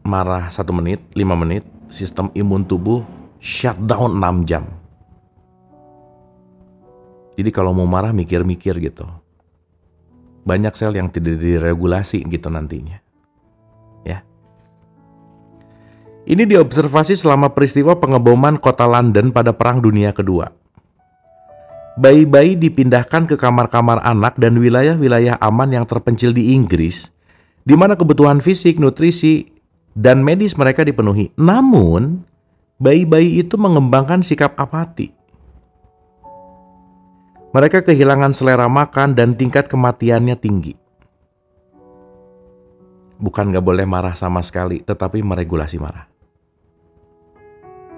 marah 1 menit, 5 menit, sistem imun tubuh shutdown 6 jam. Jadi kalau mau marah mikir-mikir gitu. Banyak sel yang tidak diregulasi gitu nantinya. Ya. Ini diobservasi selama peristiwa pengeboman kota London pada Perang Dunia Kedua. Bayi-bayi dipindahkan ke kamar-kamar anak dan wilayah-wilayah aman yang terpencil di Inggris, di mana kebutuhan fisik, nutrisi, dan medis mereka dipenuhi. Namun, bayi-bayi itu mengembangkan sikap apati. Mereka kehilangan selera makan dan tingkat kematiannya tinggi. Bukan gak boleh marah sama sekali, tetapi meregulasi marah.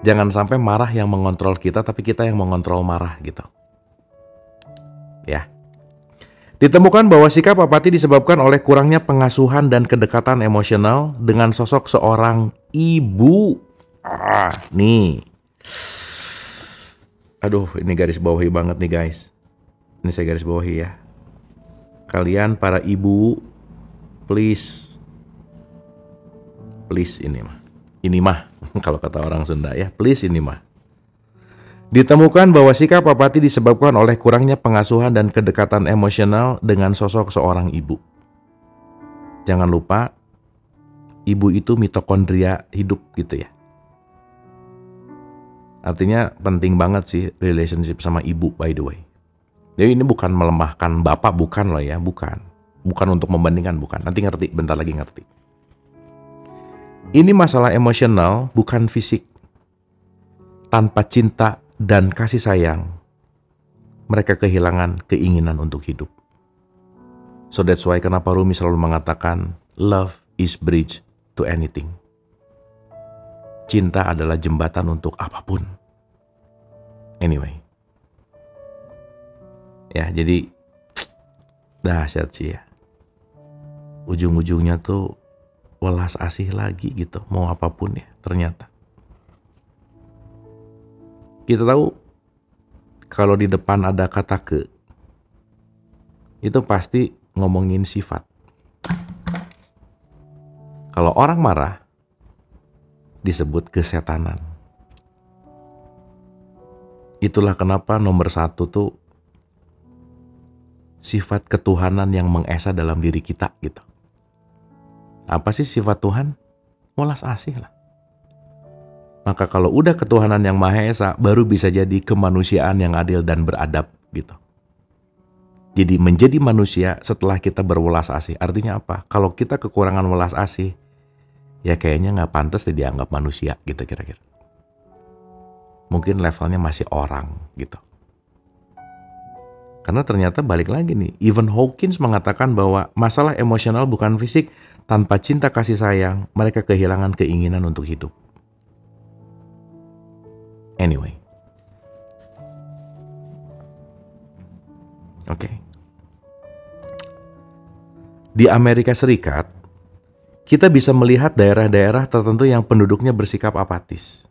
Jangan sampai marah yang mengontrol kita, tapi kita yang mengontrol marah gitu. Ya. Ditemukan bahwa sikap apati disebabkan oleh kurangnya pengasuhan dan kedekatan emosional dengan sosok seorang ibu. Nih. Aduh, ini garis bawahi banget nih guys. Ini saya garis bawahi ya. Kalian para ibu, please ini mah. Ini mah, kalau kata orang Sunda ya, please ini mah. Ditemukan bahwa sikap apati disebabkan oleh kurangnya pengasuhan dan kedekatan emosional dengan sosok seorang ibu. Jangan lupa, ibu itu mitokondria hidup gitu ya. Artinya penting banget sih relationship sama ibu, by the way. Jadi ini bukan melemahkan bapak, bukan loh ya, bukan. Bukan untuk membandingkan, bukan. Nanti ngerti, bentar lagi ngerti. Ini masalah emosional, bukan fisik. Tanpa cinta dan kasih sayang, mereka kehilangan keinginan untuk hidup. So that's why kenapa Rumi selalu mengatakan, love is bridge to anything. Cinta adalah jembatan untuk apapun. Anyway. Ya, jadi dahsyat sih ya. Ujung-ujungnya tuh welas asih lagi gitu, mau apapun ya ternyata. Kita tahu kalau di depan ada kata ke, itu pasti ngomongin sifat. Kalau orang marah, disebut kesetanan. Itulah kenapa nomor 1 tuh sifat ketuhanan yang mengesa dalam diri kita gitu. Apa sih sifat Tuhan? Welas asih lah. Maka kalau udah ketuhanan yang Maha Esa, baru bisa jadi kemanusiaan yang adil dan beradab gitu. Jadi menjadi manusia setelah kita berwelas asih. Artinya apa? Kalau kita kekurangan welas asih, ya kayaknya gak pantas dianggap manusia gitu kira-kira. Mungkin levelnya masih orang gitu. Karena ternyata balik lagi nih, Stephen Hawking mengatakan bahwa masalah emosional bukan fisik. Tanpa cinta kasih sayang, mereka kehilangan keinginan untuk hidup. Anyway. Oke. Di Amerika Serikat, kita bisa melihat daerah-daerah tertentu yang penduduknya bersikap apatis.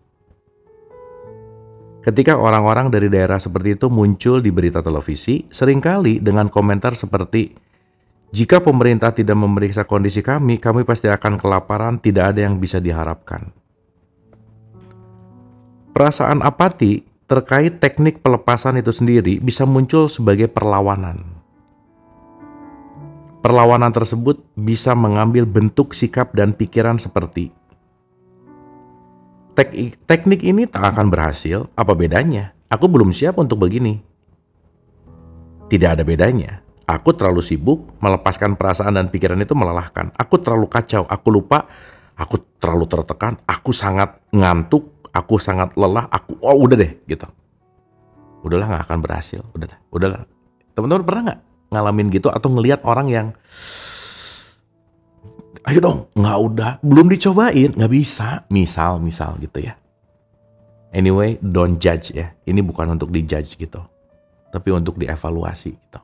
Ketika orang-orang dari daerah seperti itu muncul di berita televisi, seringkali dengan komentar seperti, jika pemerintah tidak memeriksa kondisi kami pasti akan kelaparan, tidak ada yang bisa diharapkan. Perasaan apati terkait teknik pelepasan itu sendiri bisa muncul sebagai perlawanan. Perlawanan tersebut bisa mengambil bentuk sikap dan pikiran seperti, teknik ini tak akan berhasil, apa bedanya? Aku belum siap untuk begini. Tidak ada bedanya. Aku terlalu sibuk, melepaskan perasaan dan pikiran itu melelahkan. Aku terlalu kacau, aku lupa, aku terlalu tertekan, aku sangat ngantuk, aku sangat lelah, udah deh gitu. Udahlah, gak akan berhasil, udahlah. Teman-teman pernah gak ngalamin gitu atau ngelihat orang yang ayo dong, belum dicobain, gak bisa, misal gitu ya. Anyway, don't judge ya. Ini bukan untuk dijudge gitu, tapi untuk dievaluasi gitu.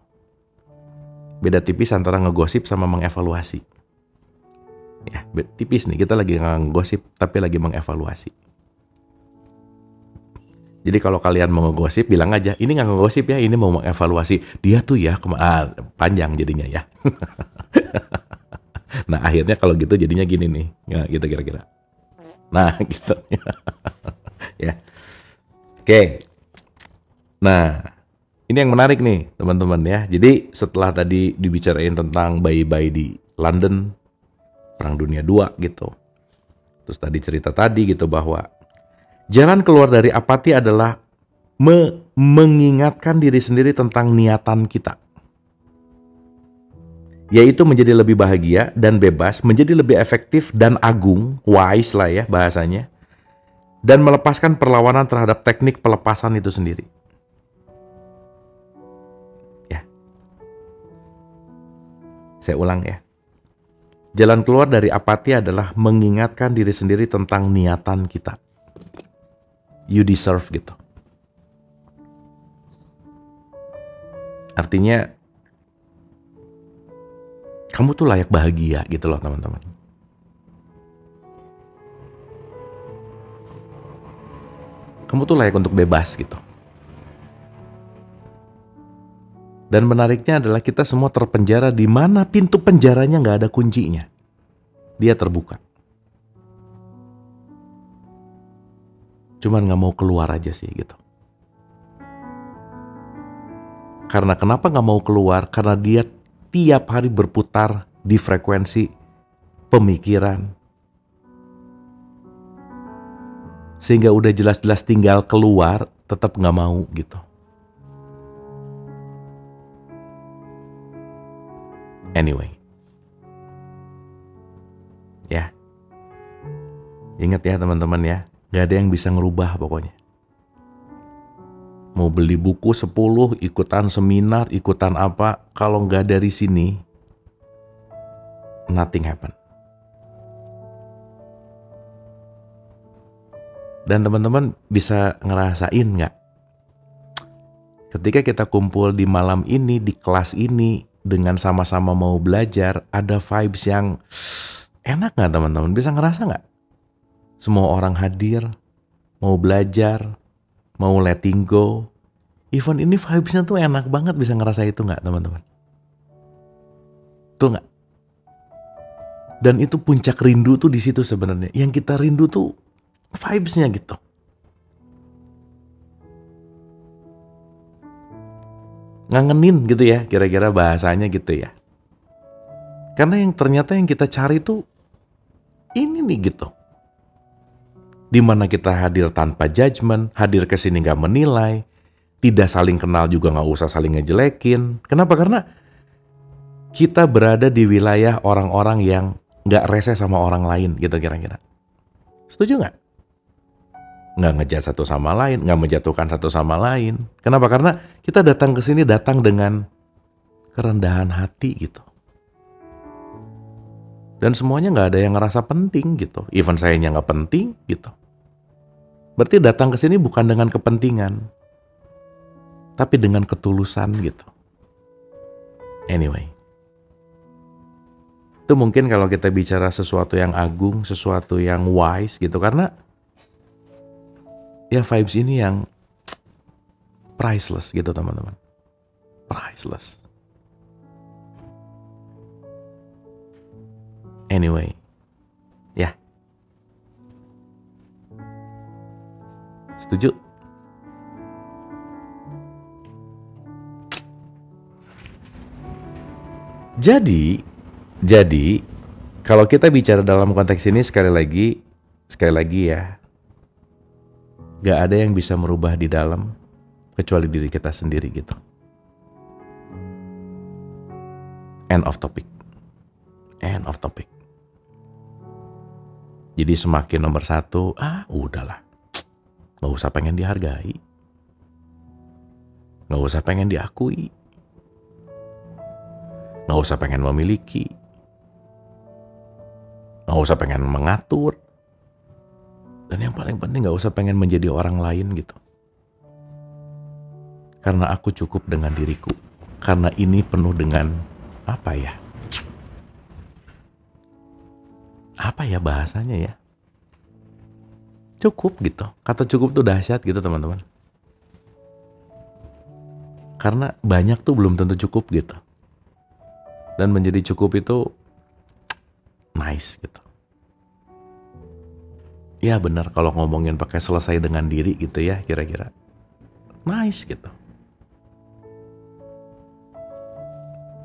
Beda tipis antara ngegosip sama mengevaluasi. Ya, tipis nih, kita lagi ngegosip tapi lagi mengevaluasi. Jadi kalau kalian mau ngegosip, bilang aja, ini gak ngegosip ya, ini mau mengevaluasi. Dia tuh ya, panjang jadinya ya. Nah akhirnya kalau gitu jadinya gini nih, ya, gitu kira-kira. Nah gitu. Ya, oke. Nah ini yang menarik nih teman-teman ya. Jadi setelah tadi dibicarain tentang bayi-bayi di London, Perang Dunia II gitu. Terus tadi cerita tadi gitu bahwa jalan keluar dari apati adalah mengingatkan diri sendiri tentang niatan kita. Yaitu menjadi lebih bahagia dan bebas, menjadi lebih efektif dan agung, wise lah ya bahasanya. Dan melepaskan perlawanan terhadap teknik pelepasan itu sendiri. Ya. Saya ulang ya. Jalan keluar dari apati adalah mengingatkan diri sendiri tentang niatan kita. You deserve gitu. Artinya kamu tuh layak bahagia gitu loh teman-teman. Kamu tuh layak untuk bebas gitu. Dan menariknya adalah kita semua terpenjara di mana pintu penjaranya nggak ada kuncinya. Dia terbuka. Cuman nggak mau keluar aja sih gitu. Karena kenapa nggak mau keluar? Karena dia tiap hari berputar di frekuensi pemikiran. Sehingga udah jelas-jelas tinggal keluar, tetap nggak mau gitu. Anyway. Ya. Ingat ya teman-teman ya, gak ada yang bisa ngerubah pokoknya. Mau beli buku 10, ikutan seminar, ikutan apa, kalau gak dari sini, nothing happen. Dan teman-teman bisa ngerasain gak? Ketika kita kumpul di malam ini, di kelas ini, dengan sama-sama mau belajar, ada vibes yang enak gak teman-teman? Bisa ngerasa gak? Semua orang hadir, mau belajar, mau letting go. Even ini vibesnya tuh enak banget, bisa ngerasa itu gak teman-teman? Tuh gak? Dan itu puncak rindu tuh di situ sebenarnya. Yang kita rindu tuh vibesnya gitu. Ngangenin gitu ya, kira-kira bahasanya gitu ya. Karena yang ternyata yang kita cari tuh ini nih gitu. Dimana kita hadir tanpa judgement, hadir ke sini nggak menilai, tidak saling kenal juga nggak usah saling ngejelekin. Kenapa? Karena kita berada di wilayah orang-orang yang nggak rese sama orang lain gitu kira-kira. Setuju nggak? Nggak ngejat satu sama lain, nggak menjatuhkan satu sama lain. Kenapa? Karena kita datang ke sini datang dengan kerendahan hati gitu. Dan semuanya nggak ada yang ngerasa penting gitu. Even sayanya nggak penting gitu. Berarti datang ke sini bukan dengan kepentingan, tapi dengan ketulusan gitu. Anyway, itu mungkin kalau kita bicara sesuatu yang agung, sesuatu yang wise gitu, karena ya vibes ini yang priceless gitu teman-teman. Priceless. Anyway, ya. Setuju? Jadi kalau kita bicara dalam konteks ini sekali lagi ya, gak ada yang bisa merubah di dalam kecuali diri kita sendiri gitu. End of topic. End of topic. Jadi semakin nomor satu, udahlah. Gak usah pengen dihargai. Gak usah pengen diakui. Gak usah pengen memiliki. Gak usah pengen mengatur. Dan yang paling penting gak usah pengen menjadi orang lain gitu. Karena aku cukup dengan diriku. Karena ini penuh dengan apa ya bahasanya ya? Cukup gitu. Kata cukup tuh dahsyat gitu teman-teman. Karena banyak tuh belum tentu cukup gitu. Dan menjadi cukup itu nice gitu. Ya benar kalau ngomongin pakai selesai dengan diri gitu ya kira-kira. Nice gitu.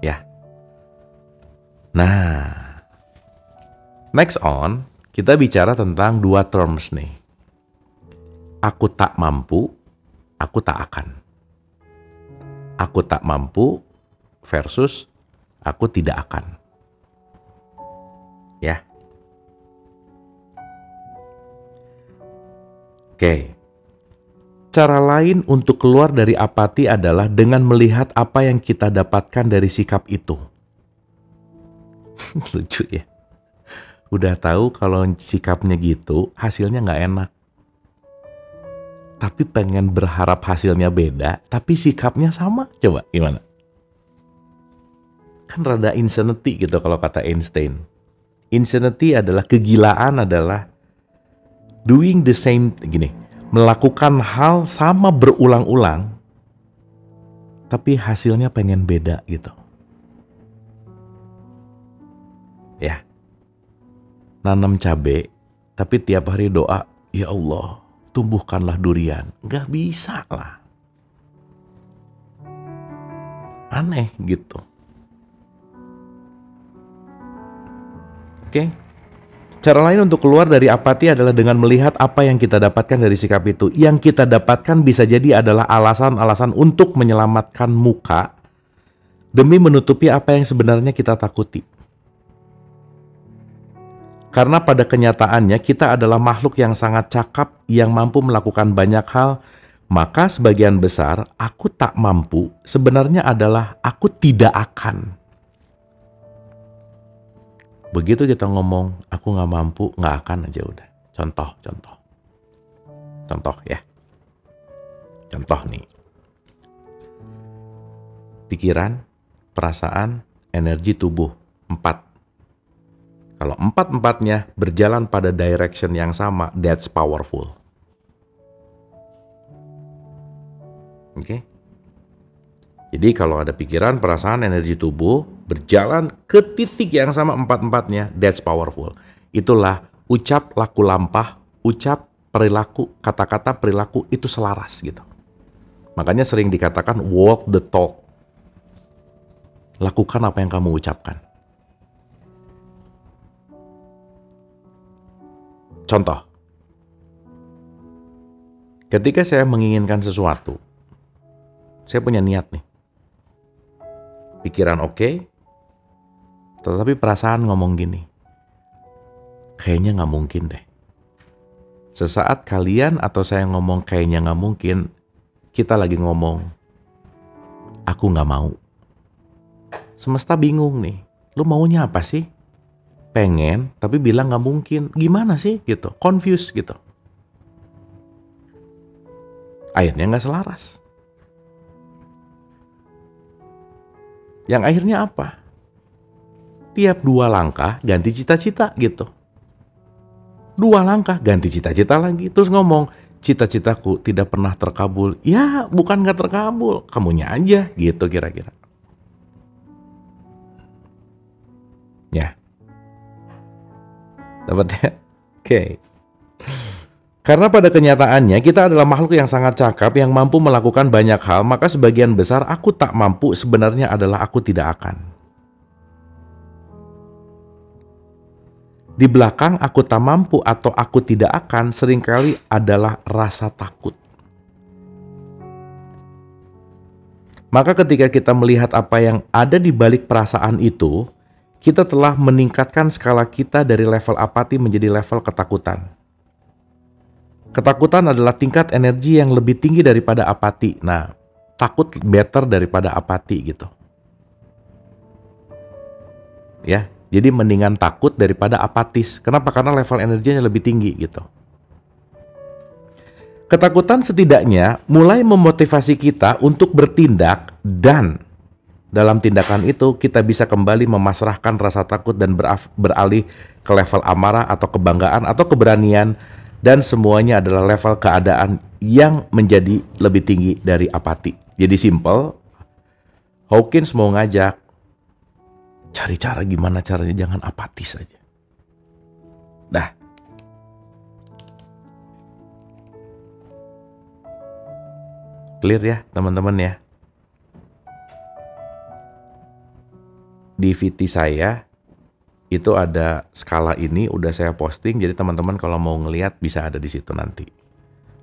Ya. Nah, next on kita bicara tentang dua terms nih. Aku tak mampu, aku tak akan. Aku tak mampu versus aku tidak akan. Ya. Oke. Cara lain untuk keluar dari apati adalah dengan melihat apa yang kita dapatkan dari sikap itu. Lucu ya. Udah tahu kalau sikapnya gitu, hasilnya nggak enak. Tapi pengen berharap hasilnya beda, tapi sikapnya sama. Coba gimana? Kan rada insanity gitu kalau kata Einstein. Insanity adalah kegilaan adalah doing the same, gini, melakukan hal sama berulang-ulang, tapi hasilnya pengen beda gitu. Ya, nanam cabai, tapi tiap hari doa, ya Allah, tumbuhkanlah durian. Gak bisa lah. Aneh gitu. Oke. Cara lain untuk keluar dari apati adalah dengan melihat apa yang kita dapatkan dari sikap itu. Yang kita dapatkan bisa jadi adalah alasan-alasan untuk menyelamatkan muka demi menutupi apa yang sebenarnya kita takuti. Karena pada kenyataannya kita adalah makhluk yang sangat cakap yang mampu melakukan banyak hal, maka sebagian besar aku tak mampu sebenarnya adalah aku tidak akan. Begitu kita ngomong, aku nggak mampu, nggak akan aja udah. Contoh ya. Contoh nih. Pikiran, perasaan, energi tubuh. 4. Kalau 4-4-nya berjalan pada direction yang sama, that's powerful. Oke? Jadi kalau ada pikiran, perasaan, energi tubuh berjalan ke titik yang sama 4-4-nya, that's powerful. Itulah ucap, laku, lampah, ucap, perilaku, kata-kata, perilaku itu selaras gitu. Makanya sering dikatakan walk the talk. Lakukan apa yang kamu ucapkan. Contoh. Ketika saya menginginkan sesuatu, saya punya niat nih. Pikiran oke, tetapi perasaan ngomong gini, kayaknya nggak mungkin deh. Sesaat kalian atau saya ngomong kayaknya nggak mungkin, kita lagi ngomong, aku nggak mau. Semesta bingung nih, lu maunya apa sih? Pengen, tapi bilang nggak mungkin. Gimana sih gitu? Confused gitu. Akhirnya nggak selaras. Yang akhirnya apa? Tiap 2 langkah ganti cita-cita gitu. 2 langkah ganti cita-cita lagi. Terus ngomong, cita-citaku tidak pernah terkabul. Ya bukan gak terkabul, kamunya aja gitu kira-kira. Ya. Dapat ya? Oke. Karena pada kenyataannya kita adalah makhluk yang sangat cakap yang mampu melakukan banyak hal, maka sebagian besar aku tak mampu sebenarnya adalah aku tidak akan. Di belakang aku tak mampu atau aku tidak akan seringkali adalah rasa takut. Maka ketika kita melihat apa yang ada di balik perasaan itu, kita telah meningkatkan skala kita dari level apati menjadi level ketakutan. Ketakutan adalah tingkat energi yang lebih tinggi daripada apati. Nah, takut better daripada apati gitu. Ya, jadi mendingan takut daripada apatis. Kenapa? Karena level energinya lebih tinggi gitu. Ketakutan setidaknya mulai memotivasi kita untuk bertindak dan dalam tindakan itu kita bisa kembali memasrahkan rasa takut dan beralih ke level amarah atau kebanggaan atau keberanian. Dan semuanya adalah level keadaan yang menjadi lebih tinggi dari apati. Jadi simple, Hawkins mau ngajak, cari cara gimana caranya jangan apatis aja. Dah. Clear ya teman-teman ya. Di VT saya itu ada skala ini udah saya posting, jadi teman-teman kalau mau ngelihat bisa ada di situ nanti.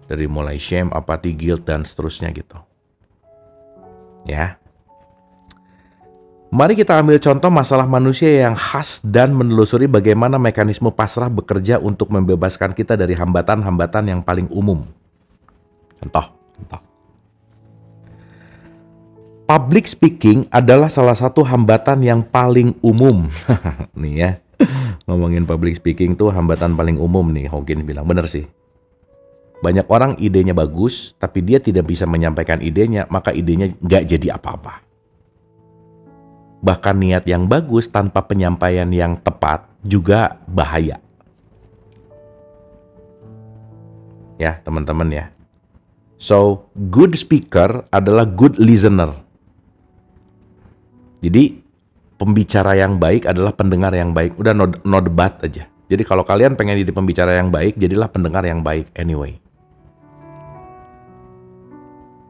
Dari mulai shame, apathy, guilt dan seterusnya gitu. Ya. Mari kita ambil contoh masalah manusia yang khas dan menelusuri bagaimana mekanisme pasrah bekerja untuk membebaskan kita dari hambatan-hambatan yang paling umum. Contoh. Public speaking adalah salah satu hambatan yang paling umum. Nih ya, ngomongin public speaking tuh hambatan paling umum nih, Hawkins bilang. Bener sih. Banyak orang idenya bagus, tapi dia tidak bisa menyampaikan idenya, maka idenya nggak jadi apa-apa. Bahkan niat yang bagus tanpa penyampaian yang tepat juga bahaya. Ya, teman-teman ya. So, good speaker adalah good listener. Jadi, pembicara yang baik adalah pendengar yang baik. Udah no debat aja. Jadi kalau kalian pengen jadi pembicara yang baik, jadilah pendengar yang baik anyway.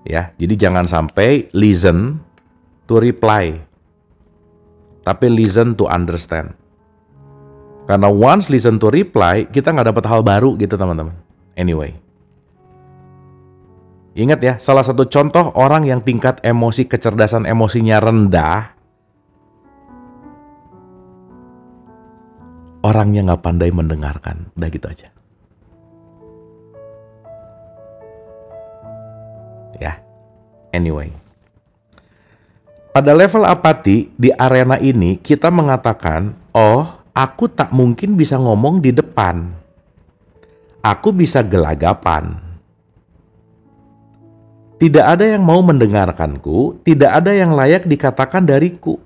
Ya, jadi jangan sampai listen to reply. Tapi listen to understand. Karena once listen to reply, kita nggak dapat hal baru gitu teman-teman. Anyway. Ingat ya, salah satu contoh orang yang tingkat emosi, kecerdasan emosinya rendah, orangnya nggak pandai mendengarkan. Udah gitu aja. Ya, anyway. Pada level apati, di arena ini kita mengatakan, oh, aku tak mungkin bisa ngomong di depan. Aku bisa gelagapan. Tidak ada yang mau mendengarkanku, tidak ada yang layak dikatakan dariku.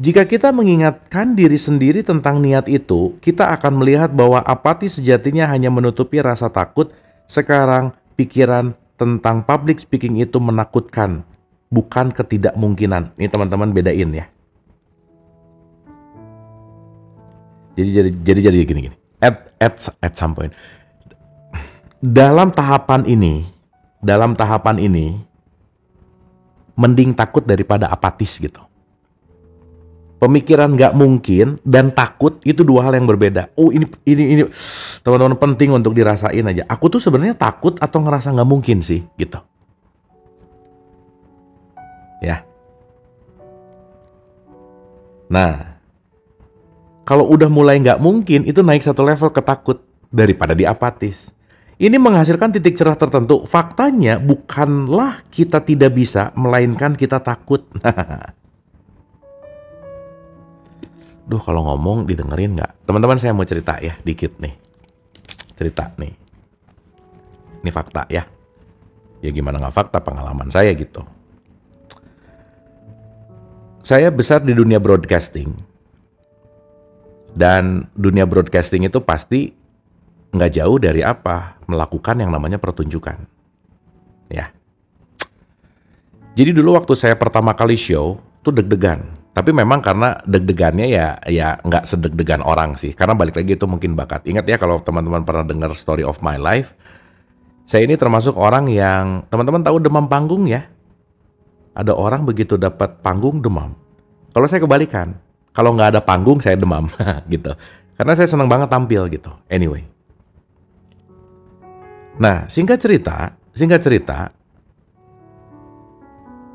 Jika kita mengingatkan diri sendiri tentang niat itu, kita akan melihat bahwa apati sejatinya hanya menutupi rasa takut. Sekarang, pikiran tentang public speaking itu menakutkan. Bukan ketidakmungkinan. Ini teman-teman bedain ya. Jadi gini. At some point. Dalam tahapan ini, mending takut daripada apatis gitu. Pemikiran nggak mungkin dan takut itu dua hal yang berbeda. Oh ini teman-teman penting untuk dirasain aja. Aku tuh sebenarnya takut atau ngerasa nggak mungkin sih gitu. Ya. Nah, kalau udah mulai nggak mungkin, itu naik satu level ke takut daripada di apatis. Ini menghasilkan titik cerah tertentu. Faktanya bukanlah kita tidak bisa, melainkan kita takut. Duh, kalau ngomong didengerin nggak? Teman-teman saya mau cerita ya, dikit nih. Cerita nih. Ini fakta ya. Ya gimana nggak fakta, pengalaman saya gitu. Saya besar di dunia broadcasting. Dan dunia broadcasting itu pasti nggak jauh dari apa? Melakukan yang namanya pertunjukan. Ya. Jadi dulu waktu saya pertama kali show, tuh deg-degan. Tapi memang karena deg-degannya ya nggak sedeg-degan orang sih. Karena balik lagi itu mungkin bakat. Ingat ya kalau teman-teman pernah dengar Story of My Life. Saya ini termasuk orang yang, teman-teman tahu demam panggung ya? Ada orang begitu dapat panggung demam. Kalau saya kebalikan, kalau nggak ada panggung saya demam gitu. Karena saya senang banget tampil gitu. Anyway. Nah, singkat cerita,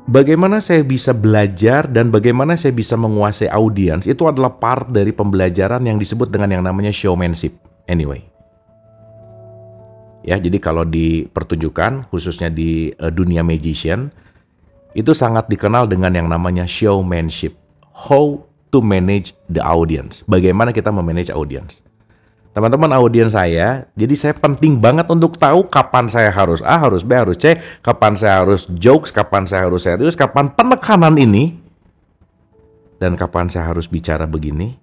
bagaimana saya bisa belajar dan bagaimana saya bisa menguasai audiens itu adalah part dari pembelajaran yang disebut dengan yang namanya showmanship. Anyway. Ya, jadi kalau di pertunjukan, khususnya di dunia magician, itu sangat dikenal dengan yang namanya showmanship. How to manage the audience. Bagaimana kita memanage audience. Teman-teman audiens saya, jadi saya penting banget untuk tahu kapan saya harus A, harus B, harus C, kapan saya harus jokes, kapan saya harus serius, kapan penekanan ini, dan kapan saya harus bicara begini,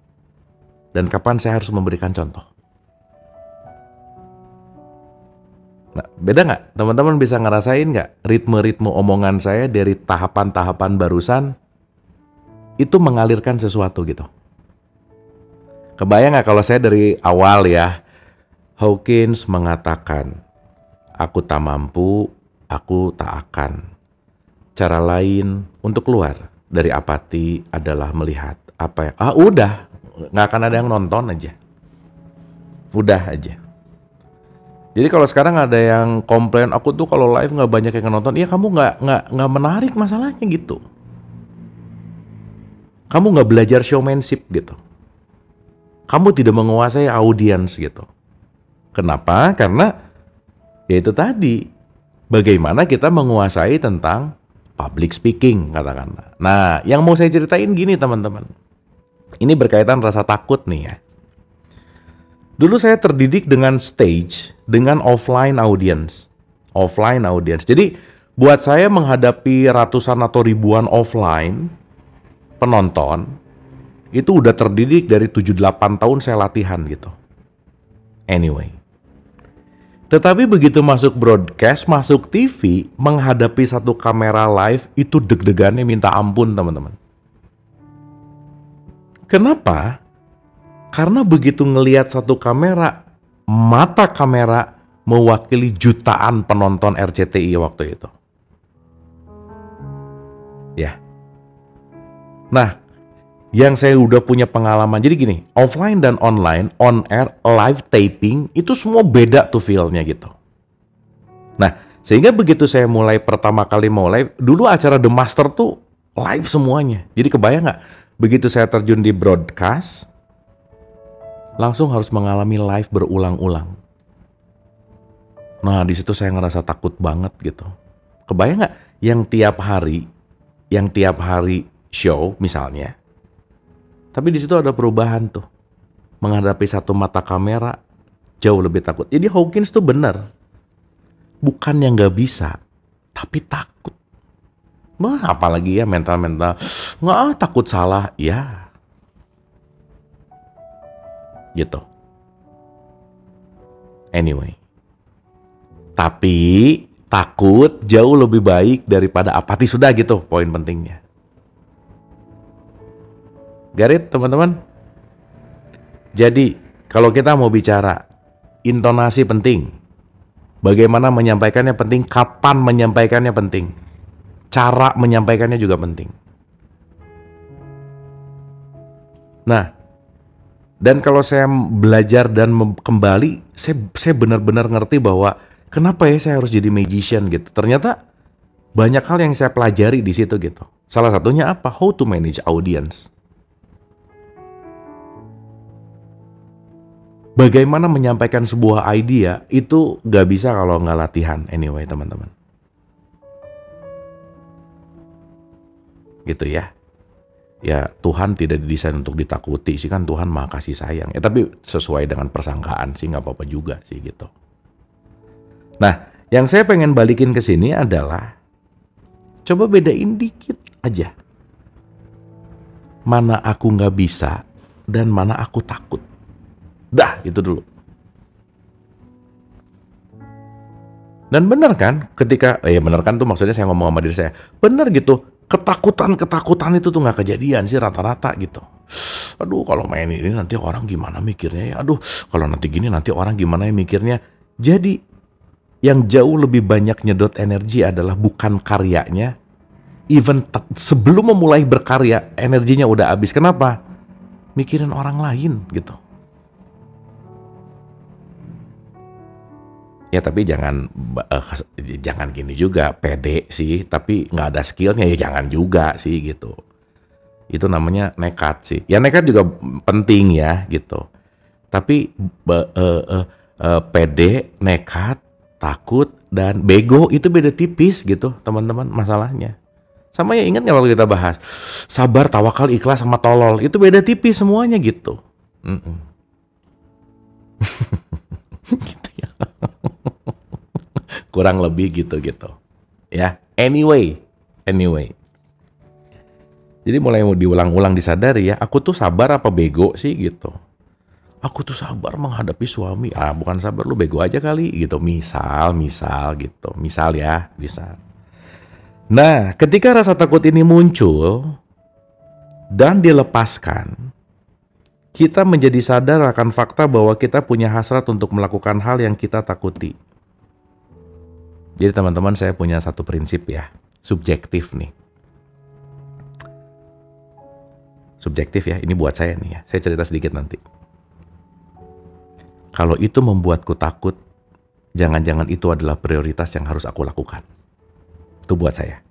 dan kapan saya harus memberikan contoh. Nah, beda nggak? Teman-teman bisa ngerasain nggak ritme-ritme omongan saya dari tahapan-tahapan barusan itu mengalirkan sesuatu gitu. Kebayang nggak kalau saya dari awal ya, Hawkins mengatakan, aku tak mampu, aku tak akan. Cara lain untuk keluar dari apati adalah melihat apa ya. Udah, nggak akan ada yang nonton aja. Udah aja. Jadi kalau sekarang ada yang komplain, aku tuh kalau live nggak banyak yang nonton, ya kamu nggak menarik masalahnya gitu. Kamu nggak belajar showmanship gitu. Kamu tidak menguasai audiens gitu. Kenapa? Karena ya itu tadi, bagaimana kita menguasai tentang public speaking katakanlah. Nah, yang mau saya ceritain gini teman-teman. Ini berkaitan rasa takut nih ya. Dulu saya terdidik dengan stage, dengan offline audience. Offline audience. Jadi buat saya menghadapi ratusan atau ribuan offline penonton, itu udah terdidik dari 7-8 tahun saya latihan gitu. Anyway. Tetapi begitu masuk broadcast, masuk TV, menghadapi satu kamera live, itu deg-degannya minta ampun teman-teman. Kenapa? Karena begitu ngelihat satu kamera, mata kamera mewakili jutaan penonton RCTI waktu itu. Ya. Nah, yang saya udah punya pengalaman, jadi gini, offline dan online, on air, live taping, itu semua beda tuh feel-nya gitu. Nah, sehingga begitu saya mulai pertama kali mau live, dulu acara The Master tuh live semuanya. Jadi kebayang nggak, begitu saya terjun di broadcast, langsung harus mengalami live berulang-ulang. Nah, di situ saya ngerasa takut banget gitu. Kebayang nggak, yang tiap hari show misalnya, tapi di situ ada perubahan tuh. Menghadapi satu mata kamera jauh lebih takut. Jadi Hawkins tuh benar. Bukan yang nggak bisa, tapi takut. Apalagi ya mental-mental. Takut salah. Ya. Gitu. Anyway. Tapi takut jauh lebih baik daripada apati, sudah gitu poin pentingnya. Garit teman-teman. Jadi kalau kita mau bicara intonasi penting, bagaimana menyampaikannya penting, kapan menyampaikannya penting, cara menyampaikannya juga penting. Nah, dan kalau saya belajar dan kembali, saya benar-benar ngerti bahwa kenapa ya saya harus jadi magician gitu. Ternyata banyak hal yang saya pelajari di situ gitu. Salah satunya apa? How to manage audience. Bagaimana menyampaikan sebuah idea itu gak bisa kalau nggak latihan anyway teman-teman. Gitu ya. Ya Tuhan tidak didesain untuk ditakuti sih, kan Tuhan Maha Kasih Sayang. Ya tapi sesuai dengan persangkaan sih nggak apa-apa juga sih gitu. Nah, yang saya pengen balikin ke sini adalah coba bedain dikit aja. Mana aku nggak bisa dan mana aku takut. Dah, itu dulu. Dan benar kan ketika, benar kan tuh maksudnya saya ngomong sama diri saya. Benar gitu, ketakutan itu tuh nggak kejadian sih rata-rata gitu. Aduh kalau main ini nanti orang gimana mikirnya ya. Aduh kalau nanti gini nanti orang gimana ya mikirnya. Jadi yang jauh lebih banyak nyedot energi adalah bukan karyanya. Even sebelum memulai berkarya, energinya udah habis. Kenapa? Mikirin orang lain gitu. Ya tapi jangan gini juga, pede sih, tapi nggak ada skillnya ya jangan juga sih gitu. Itu namanya nekat sih. Ya nekat juga penting ya gitu. Tapi pede, nekat, takut, dan bego itu beda tipis gitu teman-teman masalahnya. Sama ya ingat nggak waktu kita bahas sabar, tawakal, ikhlas sama tolol, itu beda tipis semuanya gitu. Gitu ya. Kurang lebih gitu ya. Anyway jadi mulai mau diulang-ulang disadari ya, aku tuh sabar apa bego sih gitu. Aku tuh sabar menghadapi suami, bukan sabar, lu bego aja kali gitu. Misal gitu, misal ya, bisa. Nah ketika rasa takut ini muncul dan dilepaskan, kita menjadi sadar akan fakta bahwa kita punya hasrat untuk melakukan hal yang kita takuti. Jadi teman-teman, saya punya satu prinsip ya, subjektif nih. Subjektif ya, ini buat saya nih ya, saya cerita sedikit nanti. Kalau itu membuatku takut, jangan-jangan itu adalah prioritas yang harus aku lakukan. Itu buat saya.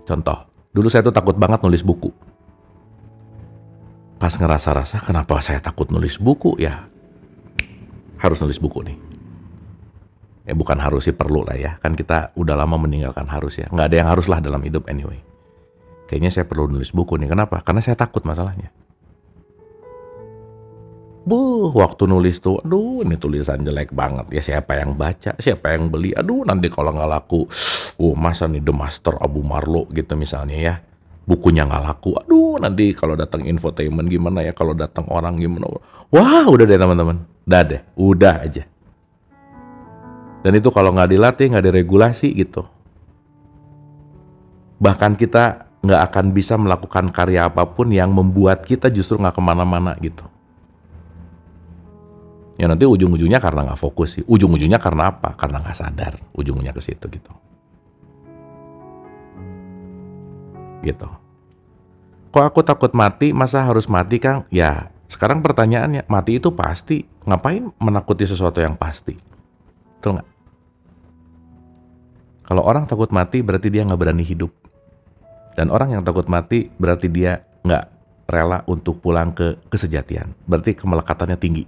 Contoh, dulu saya tuh takut banget nulis buku. Pas ngerasa-rasa kenapa saya takut nulis buku ya, harus nulis buku nih. Bukan harus sih, perlu lah ya. Kan kita udah lama meninggalkan harus ya. Nggak ada yang harus lah dalam hidup anyway. Kayaknya saya perlu nulis buku nih. Kenapa? Karena saya takut masalahnya. Waktu nulis tuh, aduh ini tulisan jelek banget. Ya siapa yang baca, siapa yang beli. Aduh nanti kalau nggak laku, masa nih The Master Abu Marlo gitu misalnya ya. Bukunya nggak laku. Aduh nanti kalau datang infotainment gimana ya, kalau datang orang gimana. Wah udah deh teman-teman. Udah aja. Dan itu kalau nggak dilatih, nggak diregulasi gitu, bahkan kita nggak akan bisa melakukan karya apapun yang membuat kita justru nggak kemana-mana gitu. Ya nanti ujung-ujungnya karena nggak fokus sih. Ujung-ujungnya karena apa? Karena nggak sadar. Ujung-ujungnya ke situ gitu. Gitu. Kok aku takut mati? Masa harus mati, Kang? Ya sekarang pertanyaannya, mati itu pasti. Ngapain menakuti sesuatu yang pasti? Betul nggak? Kalau orang takut mati berarti dia nggak berani hidup. Dan orang yang takut mati berarti dia nggak rela untuk pulang ke kesejatian. Berarti kemelekatannya tinggi.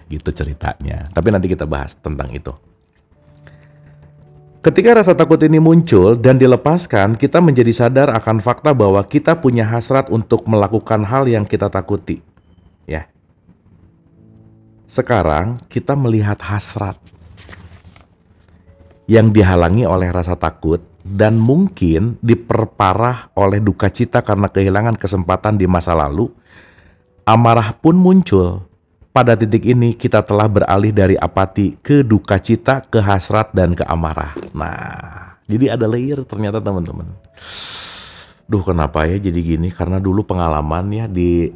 Gitu ceritanya. Tapi nanti kita bahas tentang itu. Ketika rasa takut ini muncul dan dilepaskan, kita menjadi sadar akan fakta bahwa kita punya hasrat untuk melakukan hal yang kita takuti. Ya. Sekarang kita melihat hasrat yang dihalangi oleh rasa takut dan mungkin diperparah oleh duka cita karena kehilangan kesempatan di masa lalu. Amarah pun muncul. Pada titik ini kita telah beralih dari apati ke duka cita, ke hasrat dan ke amarah. Nah, jadi ada layer ternyata teman-teman. Duh kenapa ya jadi gini? Karena dulu pengalamannya di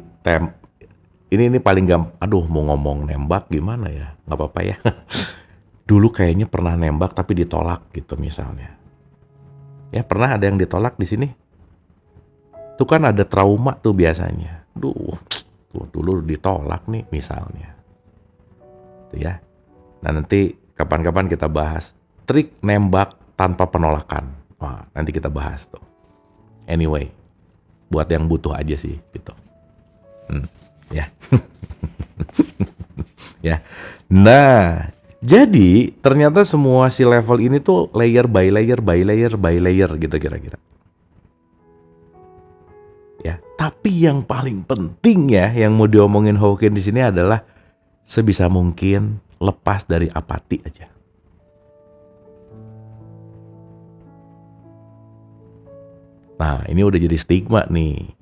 ini paling gampang. Aduh mau ngomong nembak gimana ya? Nggak apa-apa ya. Dulu kayaknya pernah nembak tapi ditolak gitu misalnya. Ya pernah ada yang ditolak di sini. Itu kan ada trauma tuh biasanya. Tuh dulu ditolak nih misalnya. Tuh ya. Nah nanti kapan-kapan kita bahas trik nembak tanpa penolakan. Wah, nanti kita bahas tuh. Anyway, buat yang butuh aja sih gitu. Ya. Ya. Nah, jadi ternyata semua si level ini tuh layer by layer by layer by layer gitu kira-kira. Ya, tapi yang paling penting ya yang mau diomongin Hawking di sini adalah sebisa mungkin lepas dari apati aja. Nah, ini udah jadi stigma nih.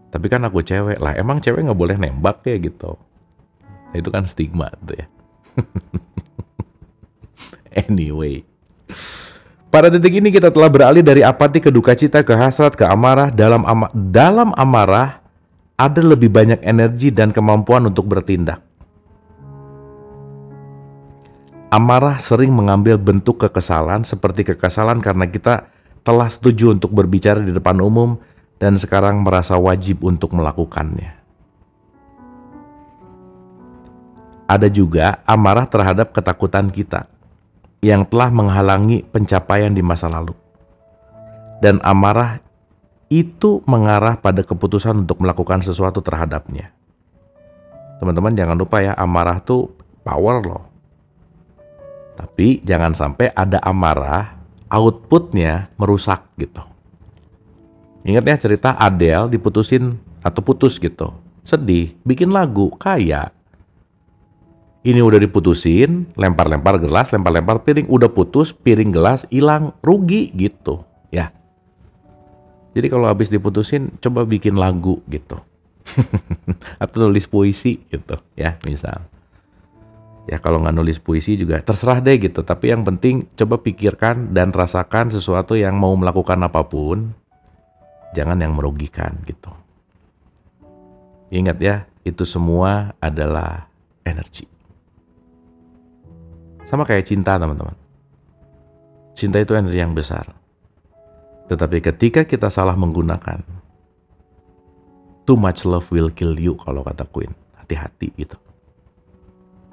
Tapi kan aku cewek lah, emang cewek nggak boleh nembak ya gitu. Nah, itu kan stigma tuh ya. Anyway, pada titik ini kita telah beralih dari apati ke duka cita, ke hasrat, ke amarah. Dalam amarah ada lebih banyak energi dan kemampuan untuk bertindak. Amarah sering mengambil bentuk kekesalan, seperti kekesalan karena kita telah setuju untuk berbicara di depan umum dan sekarang merasa wajib untuk melakukannya. Ada juga amarah terhadap ketakutan kita yang telah menghalangi pencapaian di masa lalu. Dan amarah itu mengarah pada keputusan untuk melakukan sesuatu terhadapnya. Teman-teman jangan lupa ya, amarah tuh power loh. Tapi jangan sampai ada amarah, outputnya merusak gitu. Ingat ya cerita Adele diputusin atau putus gitu. Sedih, bikin lagu, kaya. Ini udah diputusin, lempar-lempar gelas, lempar-lempar piring, udah putus, piring gelas hilang, rugi gitu, ya. Jadi kalau habis diputusin, coba bikin lagu gitu, atau nulis puisi gitu, ya misal. Ya kalau nggak nulis puisi juga terserah deh gitu. Tapi yang penting coba pikirkan dan rasakan sesuatu yang mau melakukan apapun, jangan yang merugikan gitu. Ingat ya, itu semua adalah energi. Sama kayak cinta, teman-teman. Cinta itu energi yang besar. Tetapi ketika kita salah menggunakan, too much love will kill you, kalau kata Queen. Hati-hati gitu.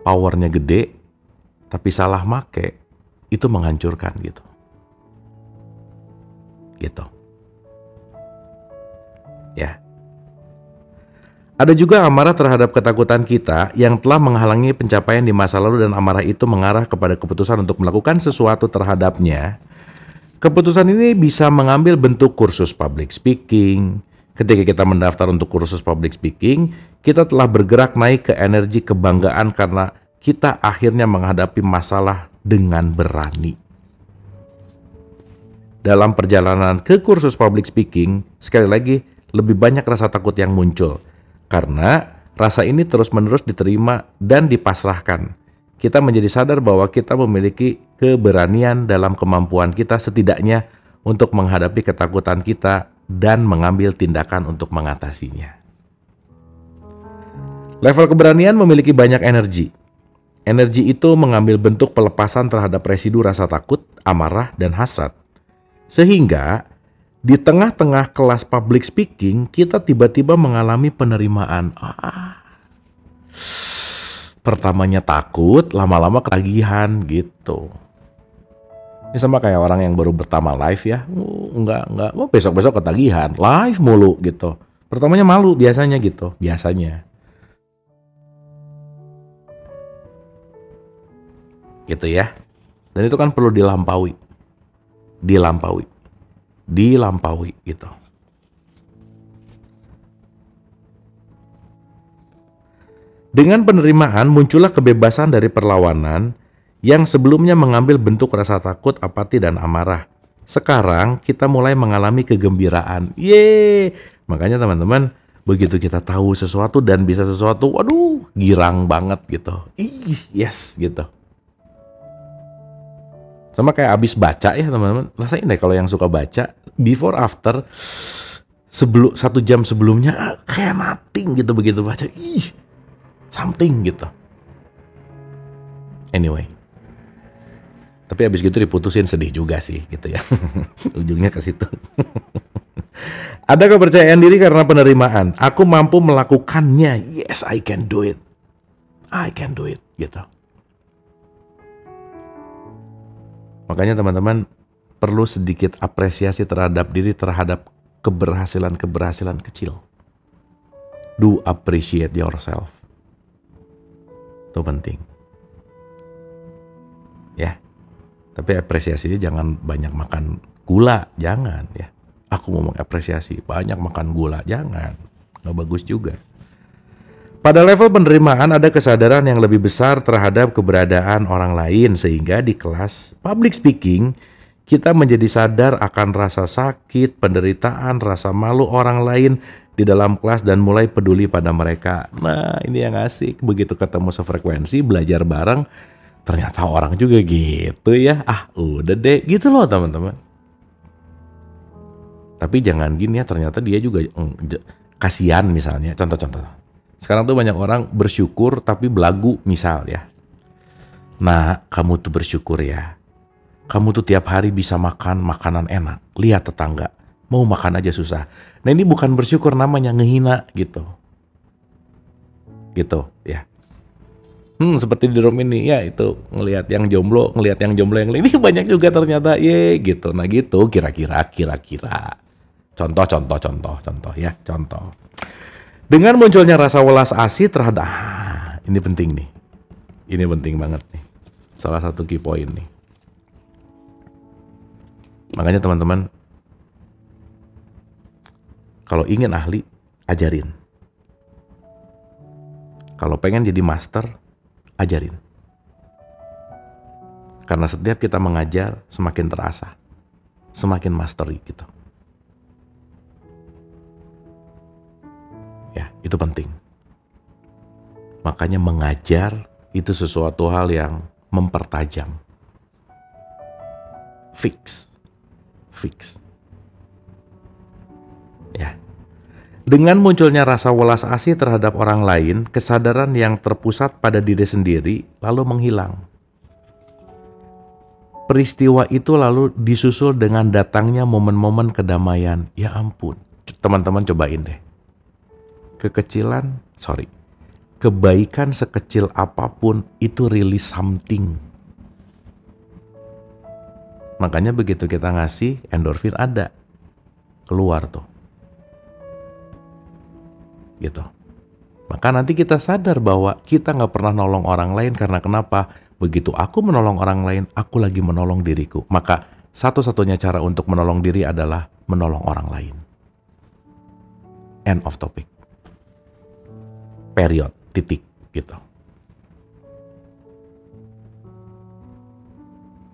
Powernya gede, tapi salah make, itu menghancurkan gitu. Gitu. Ya. Ada juga amarah terhadap ketakutan kita yang telah menghalangi pencapaian di masa lalu, dan amarah itu mengarah kepada keputusan untuk melakukan sesuatu terhadapnya. Keputusan ini bisa mengambil bentuk kursus public speaking. Ketika kita mendaftar untuk kursus public speaking, kita telah bergerak naik ke energi kebanggaan karena kita akhirnya menghadapi masalah dengan berani. Dalam perjalanan ke kursus public speaking, sekali lagi, lebih banyak rasa takut yang muncul. Karena rasa ini terus-menerus diterima dan dipasrahkan. Kita menjadi sadar bahwa kita memiliki keberanian dalam kemampuan kita setidaknya untuk menghadapi ketakutan kita dan mengambil tindakan untuk mengatasinya. Level keberanian memiliki banyak energi. Energi itu mengambil bentuk pelepasan terhadap residu rasa takut, amarah, dan hasrat. Sehingga di tengah-tengah kelas public speaking, kita tiba-tiba mengalami penerimaan. Pertamanya takut, lama-lama ketagihan gitu. Ini sama kayak orang yang baru pertama live ya. Enggak. Besok-besok ketagihan. Live mulu gitu. Pertamanya malu biasanya gitu. Biasanya. Gitu ya. Dan itu kan perlu dilampaui. Dilampaui gitu. Dengan penerimaan muncullah kebebasan dari perlawanan yang sebelumnya mengambil bentuk rasa takut, apati, dan amarah. Sekarang kita mulai mengalami kegembiraan. Yeay! Makanya teman-teman, begitu kita tahu sesuatu dan bisa sesuatu, waduh, girang banget gitu. Yes gitu. Sama kayak abis baca ya teman-teman. Rasain deh kalau yang suka baca, before after, 1 jam sebelumnya kayak nothing gitu begitu baca. Something gitu. Anyway. Tapi abis gitu diputusin, sedih juga sih gitu ya. Ujungnya ke situ. Ada kepercayaan diri karena penerimaan. Aku mampu melakukannya. Yes, I can do it. I can do it gitu. Makanya teman-teman perlu sedikit apresiasi terhadap diri, terhadap keberhasilan-keberhasilan kecil. Do appreciate yourself. Itu penting. Ya. Tapi apresiasinya jangan banyak makan gula, jangan ya. Aku mau mengapresiasi, banyak makan gula, jangan. Nggak bagus juga. Pada level penerimaan ada kesadaran yang lebih besar terhadap keberadaan orang lain, sehingga di kelas public speaking kita menjadi sadar akan rasa sakit, penderitaan, rasa malu orang lain di dalam kelas dan mulai peduli pada mereka. Nah, ini yang asik, begitu ketemu sefrekuensi, belajar bareng, ternyata orang juga gitu ya. Udah deh, gitu loh teman-teman. Tapi jangan gini ya, ternyata dia juga kasihan misalnya, contoh-contoh. Sekarang tuh banyak orang bersyukur tapi belagu misal ya. Nah, kamu tuh bersyukur ya. Kamu tuh tiap hari bisa makan makanan enak. Lihat tetangga, mau makan aja susah. Nah, ini bukan bersyukur, namanya ngehina gitu. Gitu ya. Seperti di room ini ya, itu ngelihat yang jomblo yang lain. Ini banyak juga ternyata gitu. Nah, gitu kira-kira. Contoh ya, contoh. Dengan munculnya rasa welas asih terhadap, ini penting nih. Ini penting banget nih. Salah satu key point nih. Makanya teman-teman, kalau ingin ahli, ajarin. Kalau pengen jadi master, ajarin. Karena setiap kita mengajar, semakin terasa. Semakin mastery gitu. Ya, itu penting. Makanya mengajar itu sesuatu hal yang mempertajam. Fix. Ya. Dengan munculnya rasa welas asih terhadap orang lain, kesadaran yang terpusat pada diri sendiri lalu menghilang. Peristiwa itu lalu disusul dengan datangnya momen-momen kedamaian. Ya ampun, teman-teman cobain deh. Kebaikan sekecil apapun itu really something. Makanya begitu kita ngasih, endorfin ada. Keluar tuh. Gitu. Maka nanti kita sadar bahwa kita nggak pernah nolong orang lain karena kenapa? Begitu aku menolong orang lain, aku lagi menolong diriku. Maka satu-satunya cara untuk menolong diri adalah menolong orang lain. End of topic. Period. Titik. Gitu.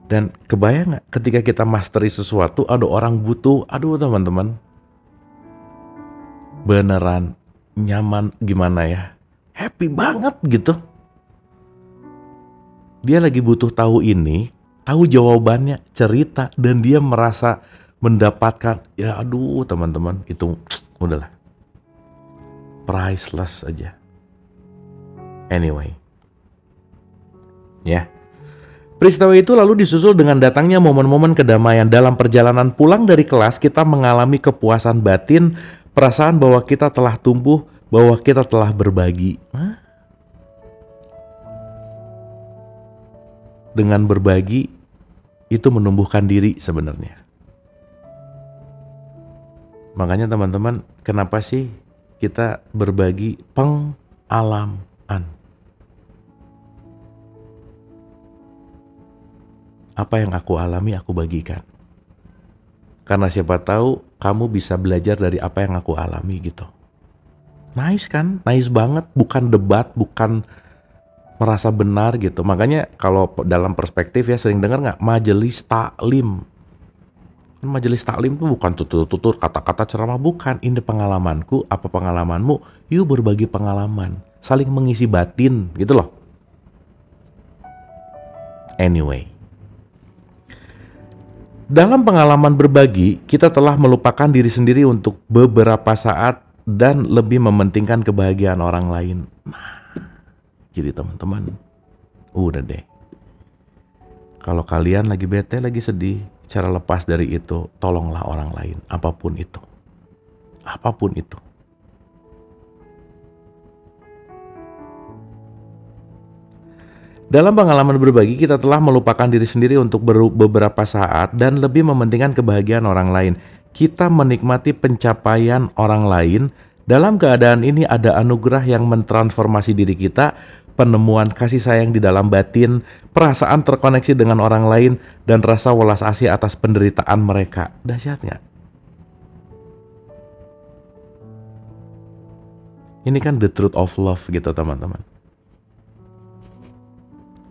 Dan kebayang nggak ketika kita mastery sesuatu, ada orang butuh, aduh teman-teman. Beneran nyaman gimana ya? Happy banget gitu. Dia lagi butuh tahu ini, tahu jawabannya, cerita, dan dia merasa mendapatkan, ya aduh teman-teman, itu udahlah. Priceless aja. Anyway. Ya. Peristiwa itu lalu disusul dengan datangnya momen-momen kedamaian. Dalam perjalanan pulang dari kelas, kita mengalami kepuasan batin, perasaan bahwa kita telah tumbuh, bahwa kita telah berbagi. Dengan berbagi, itu menumbuhkan diri sebenarnya. Makanya teman-teman, kenapa sih kita berbagi pengalaman? Apa yang aku alami, aku bagikan. Karena siapa tahu kamu bisa belajar dari apa yang aku alami gitu. Nice kan? Nice banget. Bukan debat, bukan merasa benar gitu. Makanya kalau dalam perspektif ya sering dengar nggak? Majelis taklim. Majelis taklim itu bukan tutur-tutur kata-kata ceramah. Bukan. Ini pengalamanku, apa pengalamanmu? Yuk berbagi pengalaman. Saling mengisi batin gitu loh. Anyway. Dalam pengalaman berbagi, kita telah melupakan diri sendiri untuk beberapa saat dan lebih mementingkan kebahagiaan orang lain. Jadi teman-teman, udah deh. Kalau kalian lagi bete, lagi sedih, cara lepas dari itu, tolonglah orang lain, apapun itu. Apapun itu. Dalam pengalaman berbagi, kita telah melupakan diri sendiri untuk beberapa saat dan lebih mementingkan kebahagiaan orang lain. Kita menikmati pencapaian orang lain. Dalam keadaan ini ada anugerah yang mentransformasi diri kita, penemuan kasih sayang di dalam batin, perasaan terkoneksi dengan orang lain, dan rasa welas asih atas penderitaan mereka. Dahsyat nggak? Ini kan the truth of love gitu teman-teman.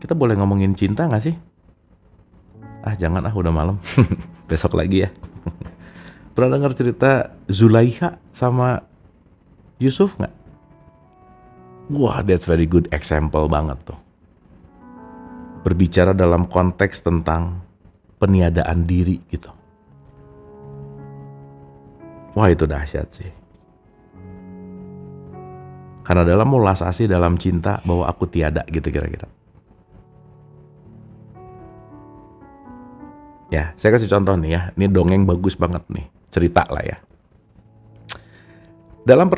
Kita boleh ngomongin cinta gak sih? Jangan udah malam. Besok lagi ya. Pernah dengar cerita Zulaikha sama Yusuf gak? Wah, that's very good example banget tuh. Berbicara dalam konteks tentang peniadaan diri gitu. Wah, itu dahsyat sih. Karena dalam ulas asih dalam cinta bahwa aku tiada gitu kira-kira. Ya, saya kasih contoh nih ya. Ini dongeng bagus banget nih. Cerita lah ya. Dalam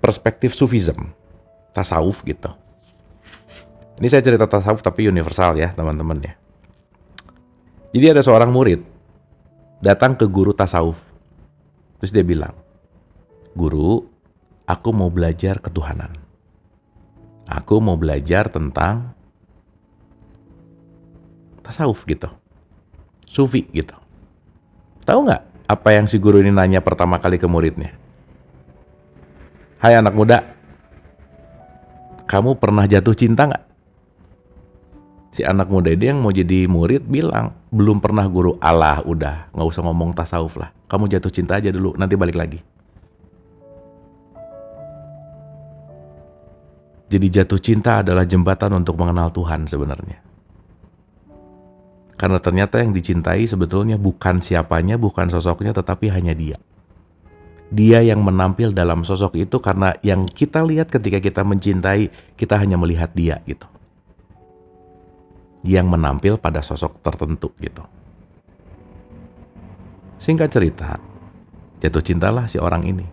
perspektif Sufism, tasawuf gitu. Ini saya cerita tasawuf tapi universal ya teman-teman ya. Jadi ada seorang murid datang ke guru tasawuf. Terus dia bilang, "Guru, aku mau belajar ketuhanan. Aku mau belajar tentang tasawuf gitu. Sufi gitu." Tahu nggak apa yang si guru ini nanya pertama kali ke muridnya? "Hai anak muda, kamu pernah jatuh cinta nggak?" Si anak muda ini yang mau jadi murid bilang, "Belum pernah guru." "Alah udah, nggak usah ngomong tasawuf lah. Kamu jatuh cinta aja dulu, nanti balik lagi." Jadi jatuh cinta adalah jembatan untuk mengenal Tuhan sebenarnya. Karena ternyata yang dicintai sebetulnya bukan siapanya, bukan sosoknya, tetapi hanya Dia. Dia yang menampil dalam sosok itu karena yang kita lihat ketika kita mencintai, kita hanya melihat dia gitu. Yang menampil pada sosok tertentu gitu. Singkat cerita, jatuh cintalah si orang ini.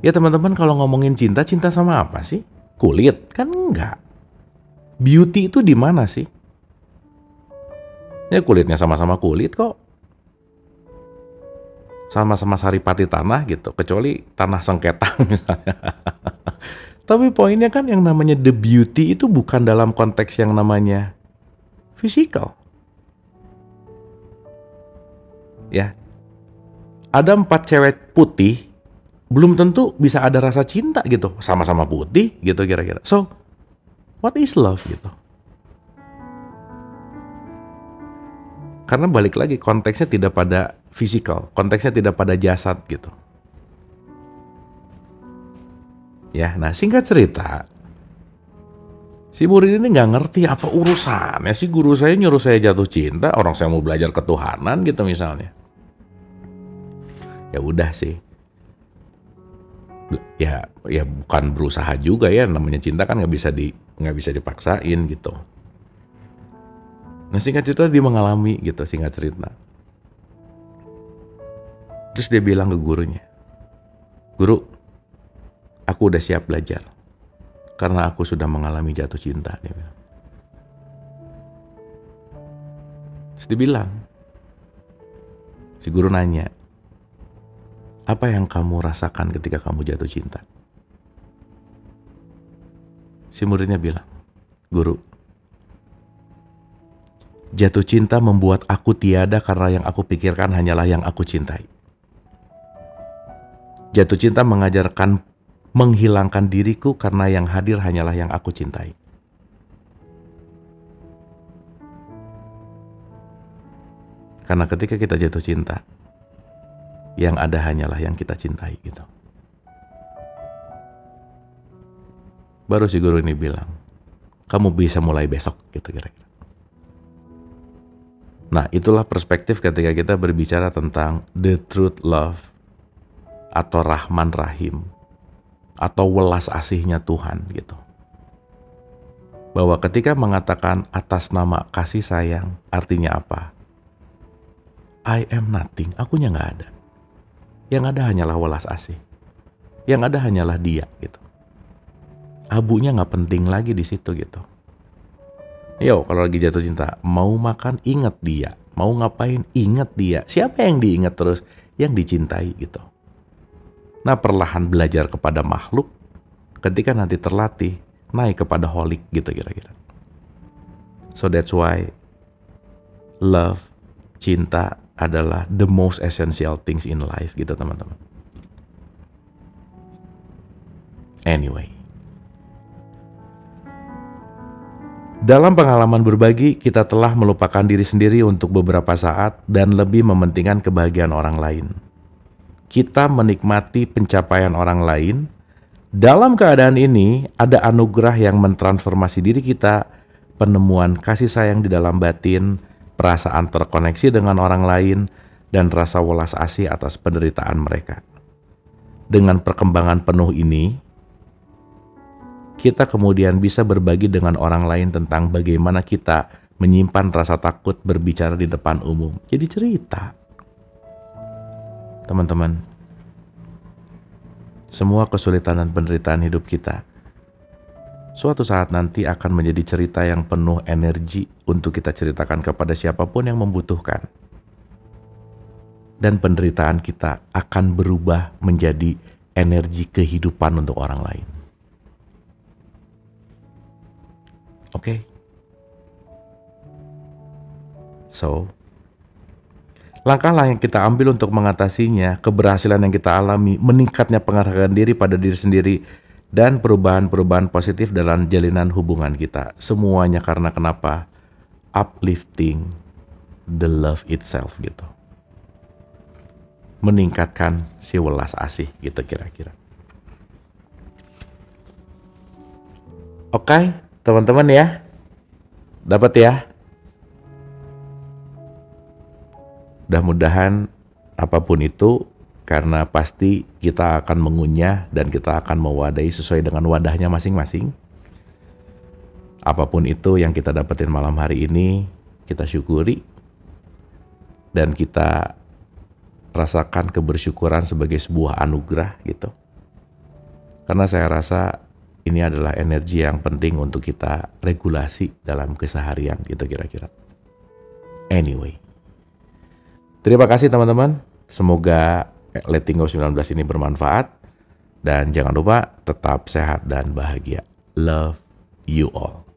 Ya teman-teman, kalau ngomongin cinta, cinta sama apa sih? Kulit? Kan enggak. Beauty itu di mana sih? Ya kulitnya sama-sama kulit kok. Sama-sama saripati tanah gitu, kecuali tanah sengketa misalnya. Tapi poinnya kan yang namanya the beauty itu bukan dalam konteks yang namanya physical. Ya, ada 4 cewek putih, belum tentu bisa ada rasa cinta gitu, sama-sama putih gitu kira-kira. So, what is love gitu? Karena balik lagi konteksnya tidak pada physical, konteksnya tidak pada jasad gitu. Ya, nah singkat cerita, si murid ini nggak ngerti apa urusannya sih guru saya nyuruh saya jatuh cinta, orang saya mau belajar ketuhanan gitu misalnya. Ya udah sih. Ya bukan berusaha juga ya, namanya cinta kan nggak bisa dipaksain gitu. Nah singkat cerita dia mengalami gitu, singkat cerita. Terus dia bilang ke gurunya, "Guru, aku udah siap belajar. Karena aku sudah mengalami jatuh cinta." Dia bilang. Terus dia bilang, si guru nanya, "Apa yang kamu rasakan ketika kamu jatuh cinta?" Si muridnya bilang, "Guru, jatuh cinta membuat aku tiada karena yang aku pikirkan hanyalah yang aku cintai. Jatuh cinta mengajarkan menghilangkan diriku karena yang hadir hanyalah yang aku cintai." Karena ketika kita jatuh cinta, yang ada hanyalah yang kita cintai gitu. Baru si guru ini bilang, "Kamu bisa mulai besok," gitu kira-kira. Nah, itulah perspektif ketika kita berbicara tentang the truth love atau Rahman Rahim atau welas asihnya Tuhan gitu. Bahwa ketika mengatakan atas nama kasih sayang, artinya apa? I am nothing, akunya nggak ada. Yang ada hanyalah welas asih. Yang ada hanyalah dia gitu. Abunya nggak penting lagi di situ gitu. Yo, kalau lagi jatuh cinta, mau makan ingat dia, mau ngapain ingat dia. Siapa yang diingat terus? Yang dicintai gitu. Nah, perlahan belajar kepada makhluk, ketika nanti terlatih, naik kepada holik gitu kira-kira. So that's why love, cinta adalah the most essential things in life gitu teman-teman. Anyway. Dalam pengalaman berbagi, kita telah melupakan diri sendiri untuk beberapa saat dan lebih mementingkan kebahagiaan orang lain. Kita menikmati pencapaian orang lain. Dalam keadaan ini, ada anugerah yang mentransformasi diri kita, penemuan kasih sayang di dalam batin, perasaan terkoneksi dengan orang lain, dan rasa welas asih atas penderitaan mereka. Dengan perkembangan penuh ini, kita kemudian bisa berbagi dengan orang lain tentang bagaimana kita menyimpan rasa takut berbicara di depan umum. Jadi cerita. Teman-teman, semua kesulitan dan penderitaan hidup kita suatu saat nanti akan menjadi cerita yang penuh energi untuk kita ceritakan kepada siapapun yang membutuhkan. Dan penderitaan kita akan berubah menjadi energi kehidupan untuk orang lain. Oke? So, langkah-langkah yang kita ambil untuk mengatasinya, keberhasilan yang kita alami, meningkatnya penghargaan diri pada diri sendiri, dan perubahan-perubahan positif dalam jalinan hubungan kita. Semuanya karena kenapa? Uplifting the love itself gitu. Meningkatkan si welas asih gitu kira-kira. Oke, teman-teman ya. Dapat ya? Mudah-mudahan apapun itu, karena pasti kita akan mengunyah dan kita akan mewadahi sesuai dengan wadahnya masing-masing. Apapun itu yang kita dapetin malam hari ini, kita syukuri dan kita rasakan kebersyukuran sebagai sebuah anugerah gitu. Karena saya rasa ini adalah energi yang penting untuk kita regulasi dalam keseharian gitu kira-kira. Anyway, terima kasih teman-teman. Semoga Letting Go 19 ini bermanfaat. Dan jangan lupa tetap sehat dan bahagia. Love you all.